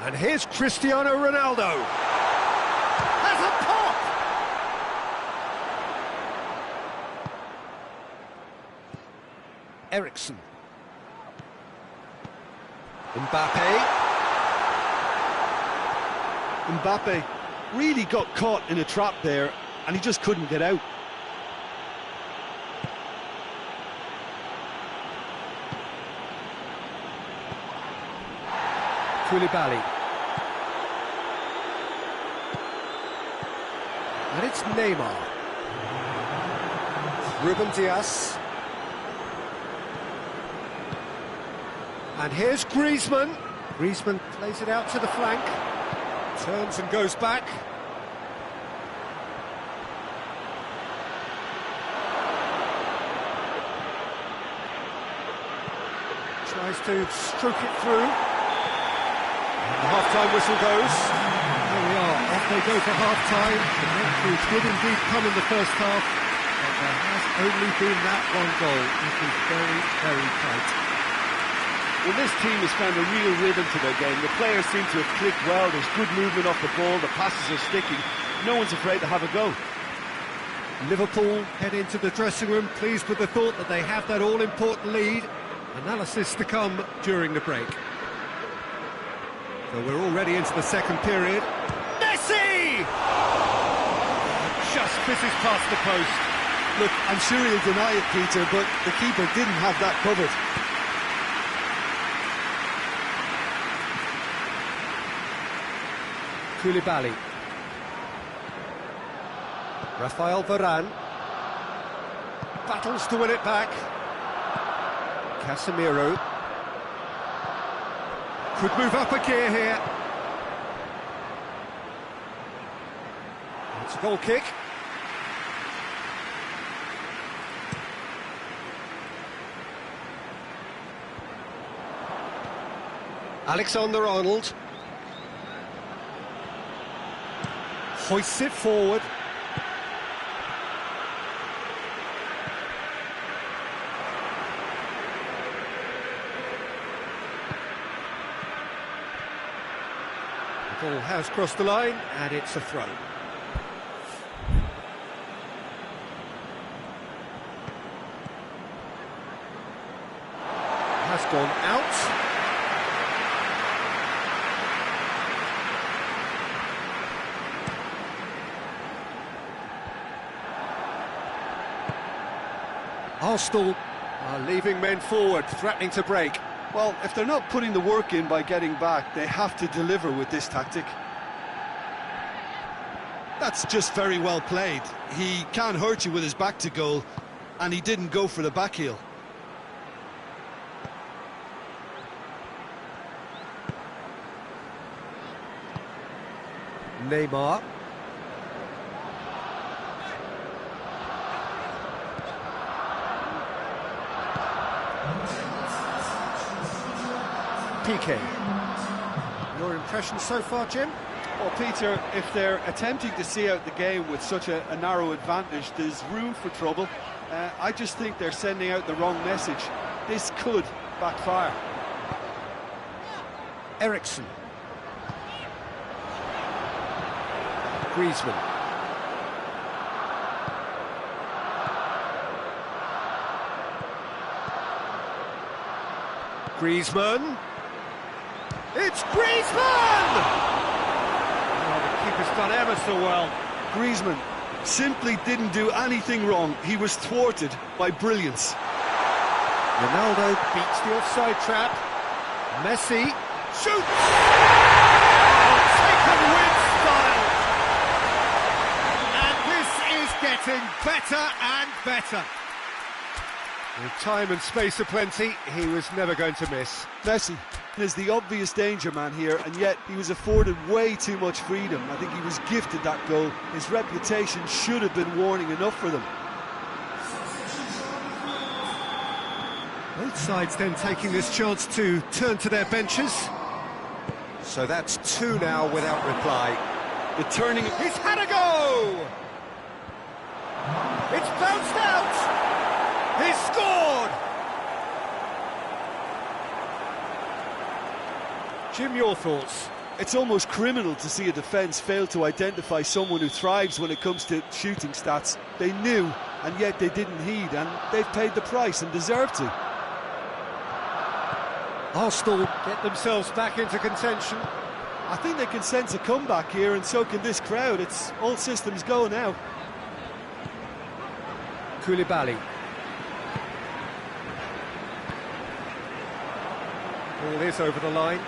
And here's Cristiano Ronaldo. Has a pop! Eriksen. Mbappe really got caught in a trap there, and he just couldn't get out. Koulibaly. And it's Neymar. Ruben Dias. And here's Griezmann. Griezmann plays it out to the flank. Turns and goes back. Tries to stroke it through. And the half-time whistle goes. There we are, off they go for half-time. The victory did indeed come in the first half, but there has only been that one goal. It is very, very tight. Well, this team has found a real rhythm to their game. The players seem to have clicked well. There's good movement off the ball. The passes are sticking. No one's afraid to have a go. Liverpool head into the dressing room pleased with the thought that they have that all-important lead. Analysis to come during the break. So we're already into the second period. Messi! Just misses past the post. Look, I'm sure he'll deny it, Peter, but the keeper didn't have that covered. Koulibaly. Rafael Varane. Battles to win it back. Casemiro. Could move up a gear here. It's a goal kick. Alexander-Arnold. Hoists it forward. The ball has crossed the line, and it's a throw. Has gone out. Arsenal are leaving men forward, threatening to break. Well, if they're not putting the work in by getting back, they have to deliver with this tactic. That's just very well played. He can't hurt you with his back to goal, and he didn't go for the back heel. Neymar. PK. Your impression so far, Jim? Well, Peter, if they're attempting to see out the game with such a narrow advantage, there's room for trouble. I just think they're sending out the wrong message. This could backfire. Eriksen. Griezmann. Griezmann. It's Griezmann! Oh, the keeper's done ever so well. Griezmann simply didn't do anything wrong. He was thwarted by brilliance. Ronaldo beats the offside trap. Messi shoots! Taken with style. getting better and better. With time and space aplenty, he was never going to miss. Messi is the obvious danger man here, and yet he was afforded way too much freedom. I think he was gifted that goal. His reputation should have been warning enough for them. Both sides then taking this chance to turn to their benches. So that's two now without reply. Returning. He's had a go! It's bounced out! He's scored! Jim, your thoughts? It's almost criminal to see a defence fail to identify someone who thrives when it comes to shooting stats. They knew, and yet they didn't heed, and they've paid the price and deserve to. Arsenal get themselves back into contention. I think they can sense a comeback here, and so can this crowd. It's all systems go now. Koulibaly. Ball is over the line.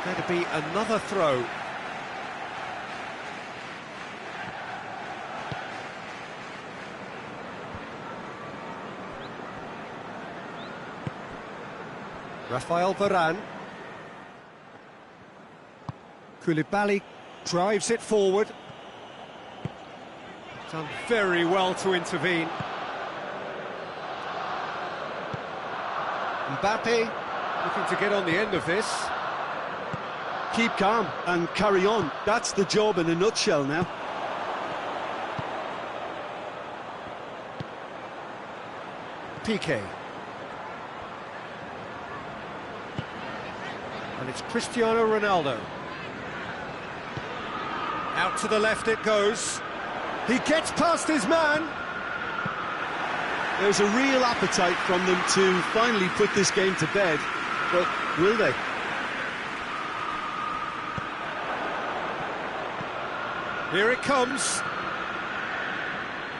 Going to be another throw. Rafael Varane. Koulibaly drives it forward. Done very well to intervene. Mbappe looking to get on the end of this. Keep calm and carry on. That's the job in a nutshell now. Piqué. And it's Cristiano Ronaldo. Out to the left it goes. He gets past his man. There's a real appetite from them to finally put this game to bed, but will they? Here it comes.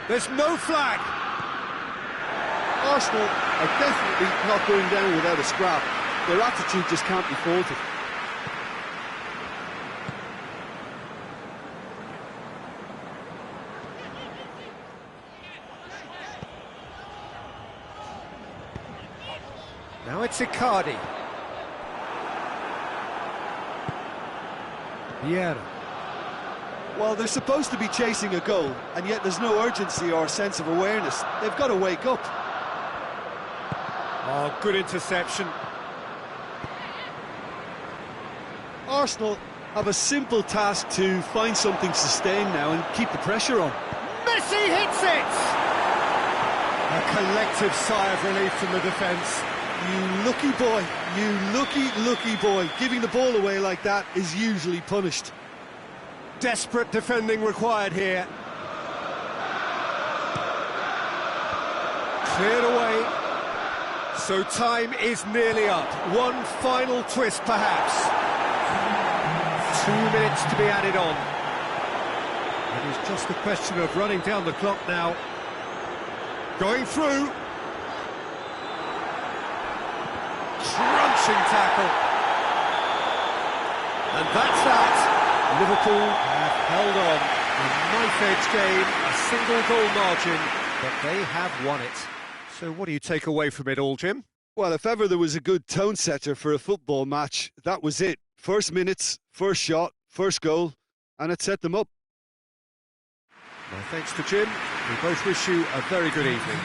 There's no flag. Arsenal are definitely not going down without a scrap. Their attitude just can't be faulted. Now it's Icardi. Vieira. Well, they're supposed to be chasing a goal, and yet there's no urgency or sense of awareness. They've got to wake up. Oh, good interception. Arsenal have a simple task to find something sustained now and keep the pressure on. Messi hits it! A collective sigh of relief from the defence. You lucky boy, you lucky boy. Giving the ball away like that is usually punished. Desperate defending required here. Cleared away. So time is nearly up. One final twist, perhaps. 2 minutes to be added on. It is just a question of running down the clock now. Going through. Crunching tackle. And that's that. Liverpool have held on. A knife-edge game, a single goal margin, but they have won it. So what do you take away from it all, Jim? Well, if ever there was a good tone setter for a football match, that was it. First minutes, first shot, first goal, and it set them up. Well, thanks to Jim. We both wish you a very good evening.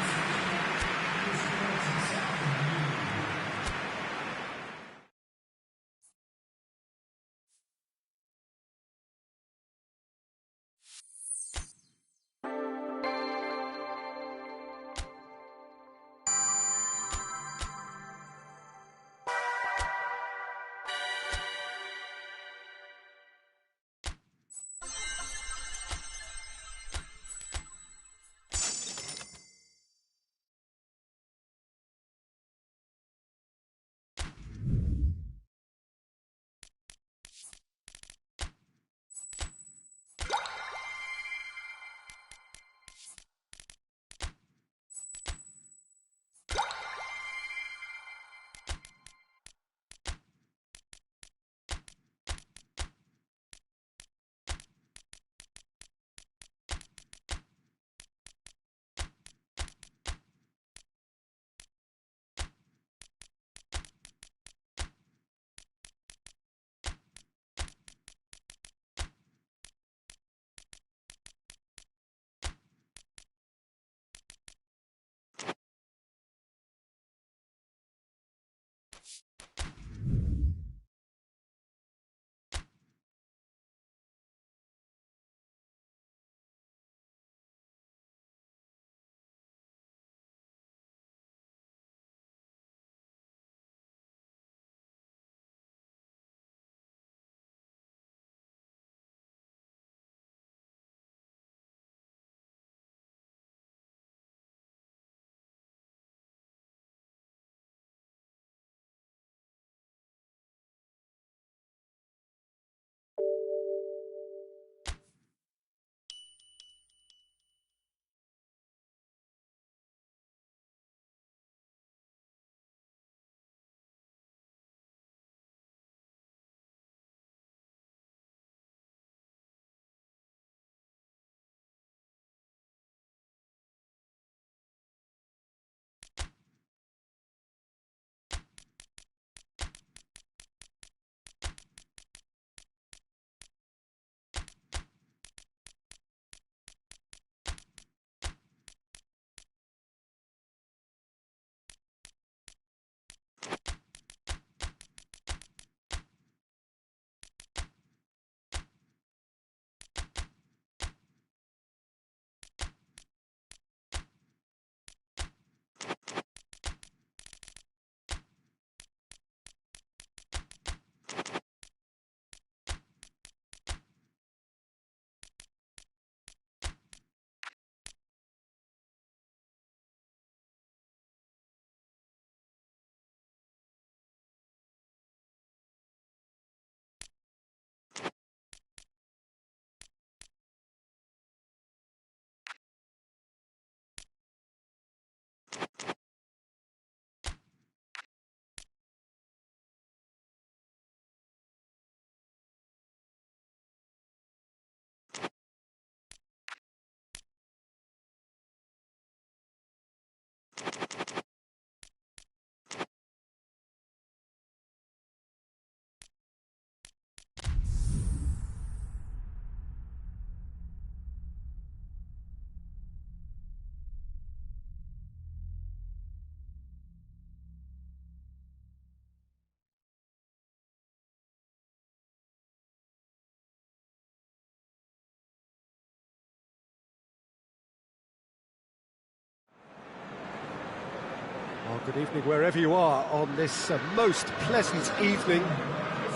Good evening wherever you are on this most pleasant evening.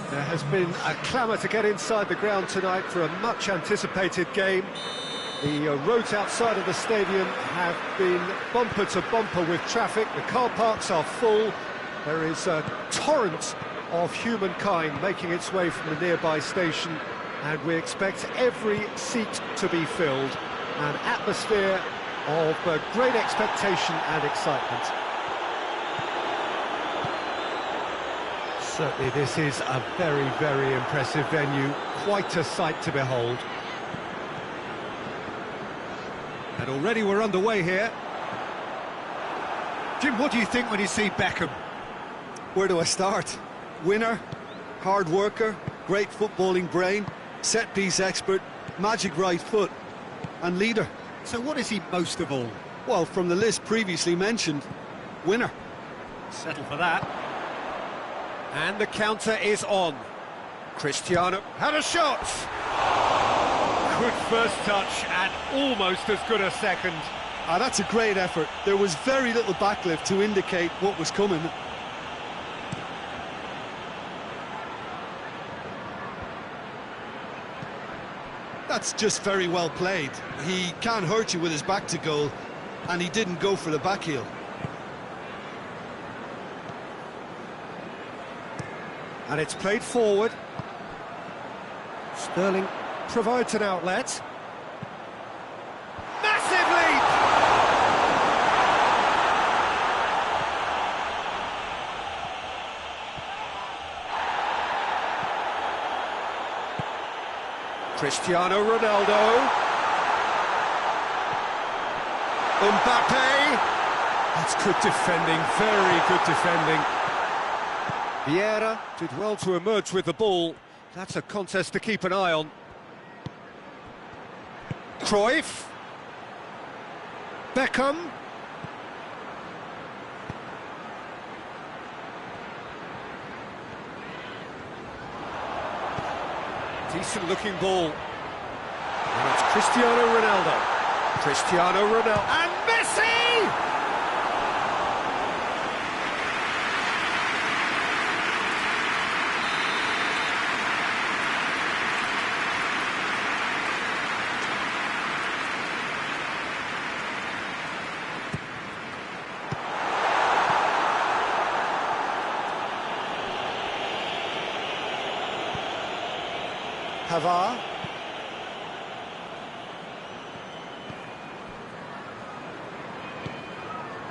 There has been a clamour to get inside the ground tonight for a much anticipated game. The roads outside of the stadium have been bumper to bumper with traffic. The car parks are full. There is a torrent of humankind making its way from the nearby station, and we expect every seat to be filled. An atmosphere of great expectation and excitement. Certainly this is a very, very impressive venue, quite a sight to behold. And already we're underway here. Jim, what do you think when you see Beckham? Where do I start? Winner, hard worker, great footballing brain, set-piece expert, magic right foot, and leader. So what is he most of all? Well, from the list previously mentioned, winner. Settle for that. And the counter is on. Cristiano had a shot! Good first touch and almost as good a second. That's a great effort. There was very little backlift to indicate what was coming. That's just very well played. He can't hurt you with his back to goal, and he didn't go for the back heel. And it's played forward. Sterling provides an outlet. Massive lead! Cristiano Ronaldo. Mbappe. That's good defending, very good defending. Vieira did well to emerge with the ball. That's a contest to keep an eye on. Cruyff. Beckham. Decent looking ball. And it's Cristiano Ronaldo. Cristiano Ronaldo. And Messi! Pavard.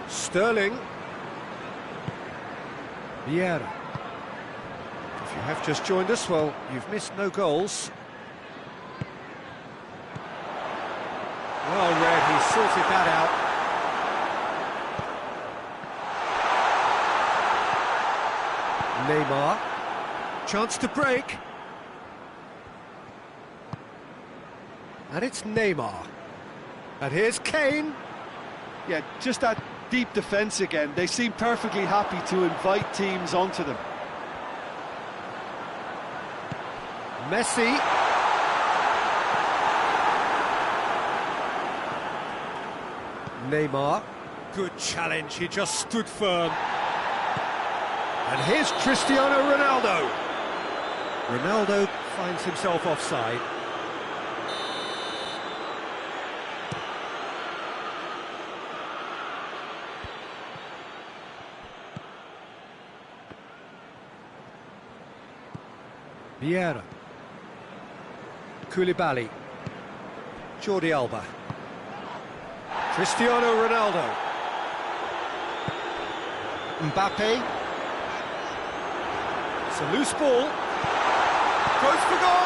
Sterling. Vieira. If you have just joined us, well, you've missed no goals. Well read, he sorted that out. Neymar. Chance to break. And it's Neymar. And here's Kane. Yeah, just that deep defence again. They seem perfectly happy to invite teams onto them. Messi. Neymar. Good challenge, he just stood firm. And here's Cristiano Ronaldo. Ronaldo finds himself offside. Vieira. Koulibaly. Jordi Alba. Cristiano Ronaldo. Mbappe. It's a loose ball. Goes for goal!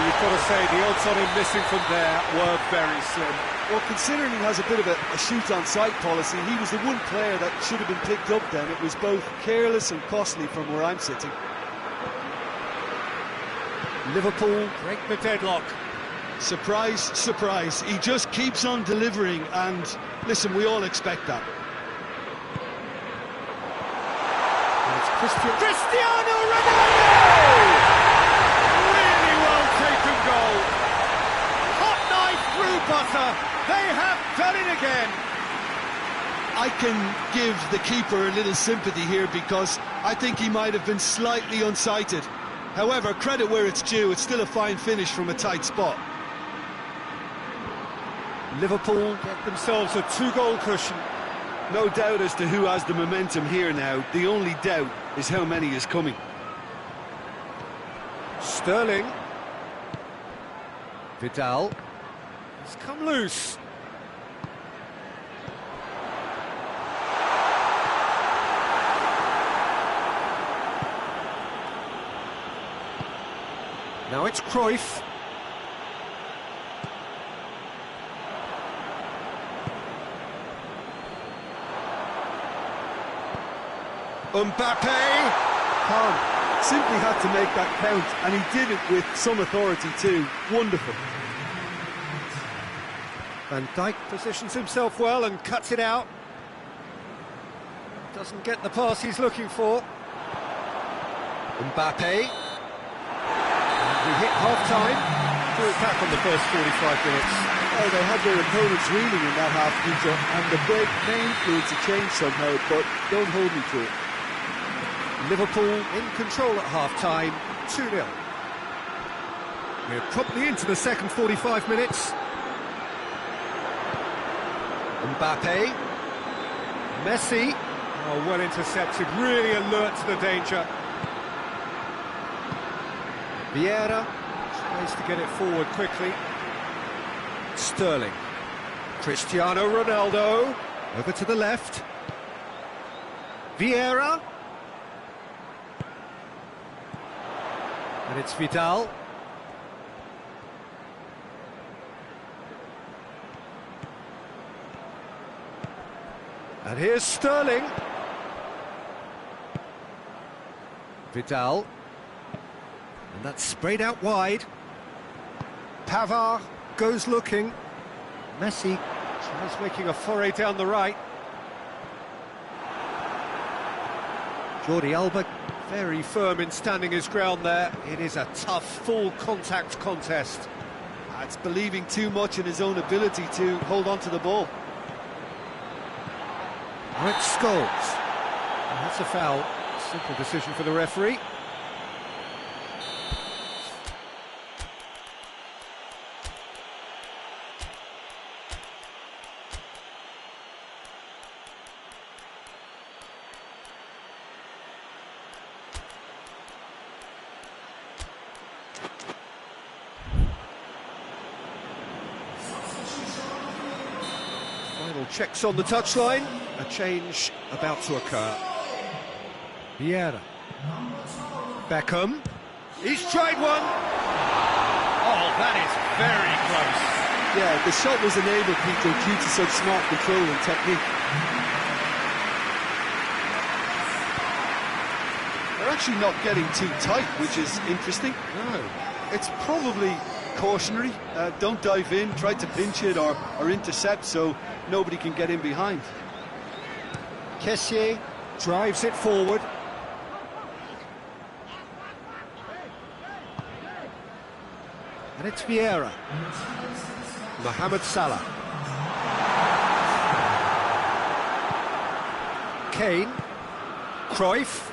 You've got to say the odds on him missing from there were very slim. Well, considering he has a bit of a shoot-on-sight policy, he was the one player that should have been picked up then. It was both careless and costly from where I'm sitting. Liverpool break the deadlock. Surprise, surprise. He just keeps on delivering, and listen, we all expect that. And it's Cristiano Ronaldo! Really well taken goal. Hot knife through butter. They have done it again. I can give the keeper a little sympathy here because I think he might have been slightly unsighted. However, credit where it's due, it's still a fine finish from a tight spot. Liverpool get themselves a 2-goal cushion. No doubt as to who has the momentum here now. The only doubt is how many is coming. Sterling. Vidal. It's come loose. Now it's Cruyff. Mbappe. Khan simply had to make that count, and he did it with some authority too. Wonderful. Van Dijk positions himself well and cuts it out. Doesn't get the pass he's looking for. Mbappe. We hit half-time. Drew it back on the first 45 minutes. Oh, they had their opponents reeling in that half, Peter, and the break may influence a change somehow, but don't hold me to it. Liverpool in control at half-time, 2-0. We're promptly into the second 45 minutes. Mbappe. Messi. Oh, well intercepted, really alert to the danger. Vieira tries to get it forward quickly. Sterling. Cristiano Ronaldo. Over to the left. Vieira. And it's Vidal. And here's Sterling. Vidal. And that's sprayed out wide. Pavard goes looking. Messi tries making a foray down the right. Jordi Alba very firm in standing his ground there. It is a tough, full contact contest. That's believing too much in his own ability to hold on to the ball. Right, Scholes. And that's a foul. Simple decision for the referee. Final checks on the touchline. A change about to occur. Vieira. Beckham. He's tried one. Oh, that is very close. Yeah, the shot was enabled, Peter, due to such smart control and technique. They're actually not getting too tight, which is interesting. No. It's probably cautionary. Don't dive in, try to pinch it or intercept so nobody can get in behind. Kessié drives it forward. And it's Vieira. Mohamed Salah. Kane. Cruyff.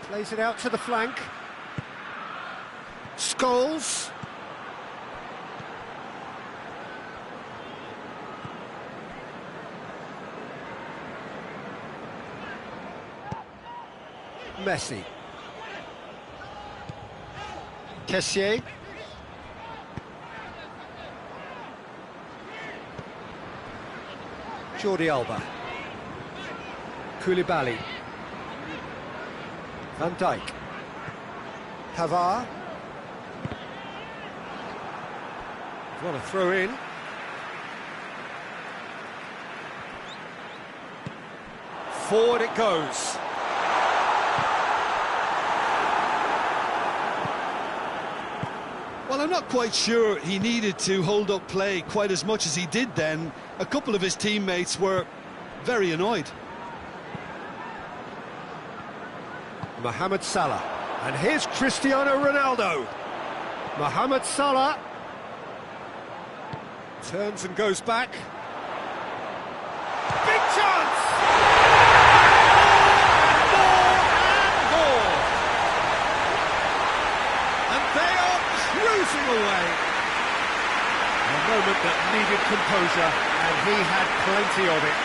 Plays it out to the flank. Scholes. Messi. Kessié. Jordi Alba. Koulibaly. Van Dijk. Pavard. What a throw in. Forward it goes. Well, I'm not quite sure he needed to hold up play quite as much as he did then. A couple of his teammates were very annoyed. Mohamed Salah. And here's Cristiano Ronaldo. Mohamed Salah. Turns and goes back. Big chance! More! And they are cruising away. A moment that needed composure, and he had plenty of it.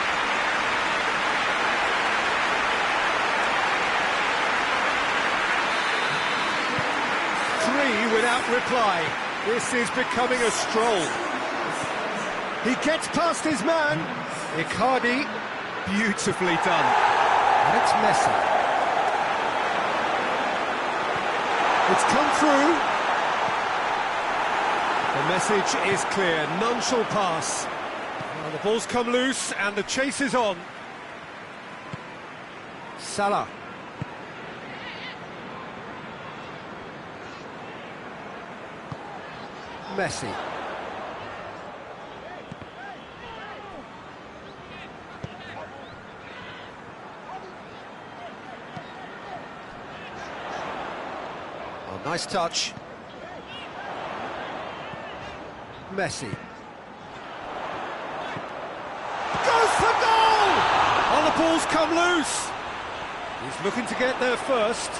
Three without reply. This is becoming a stroll. He gets past his man. Icardi, beautifully done. And it's Messi. It's come through. The message is clear, none shall pass. Well, the ball's come loose and the chase is on. Salah. Messi. Oh, nice touch. Messi. Goes for goal! Oh, the ball's come loose. He's looking to get there first.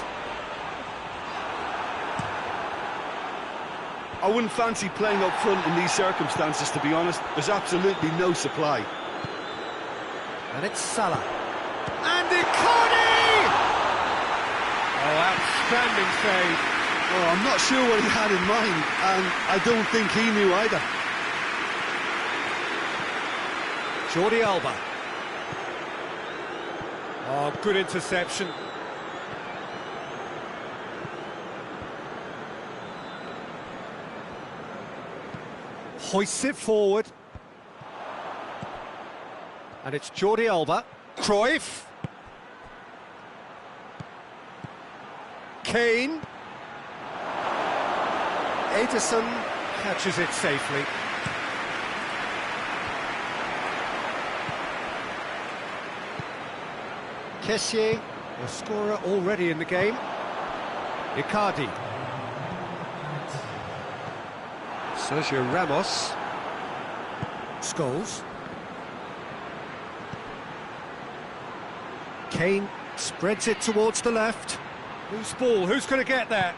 I wouldn't fancy playing up front in these circumstances, to be honest. There's absolutely no supply. And it's Salah. And Icardi! Oh, outstanding save. Oh, I'm not sure what he had in mind, and I don't think he knew either. Jordi Alba. Oh, good interception. Hoists it forward. And it's Jordi Alba. Cruyff. Kane. Ederson catches it safely. Kessié, a scorer already in the game. Icardi. Sergio Ramos. Scholes. Kane spreads it towards the left. Loose ball, who's going to get there?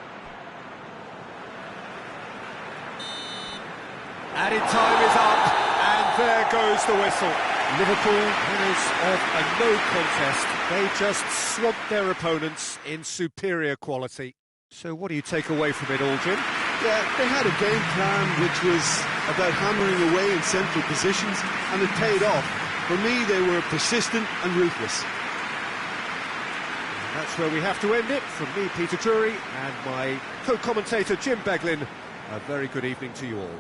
Added time is up, and there goes the whistle. Liverpool winners of a no contest. They just swamped their opponents in superior quality. So what do you take away from it all, Jim? Yeah, they had a game plan which was about hammering away in central positions, and it paid off. For me, they were persistent and ruthless. And that's where we have to end it. From me, Peter Drury, and my co-commentator, Jim Beglin, a very good evening to you all.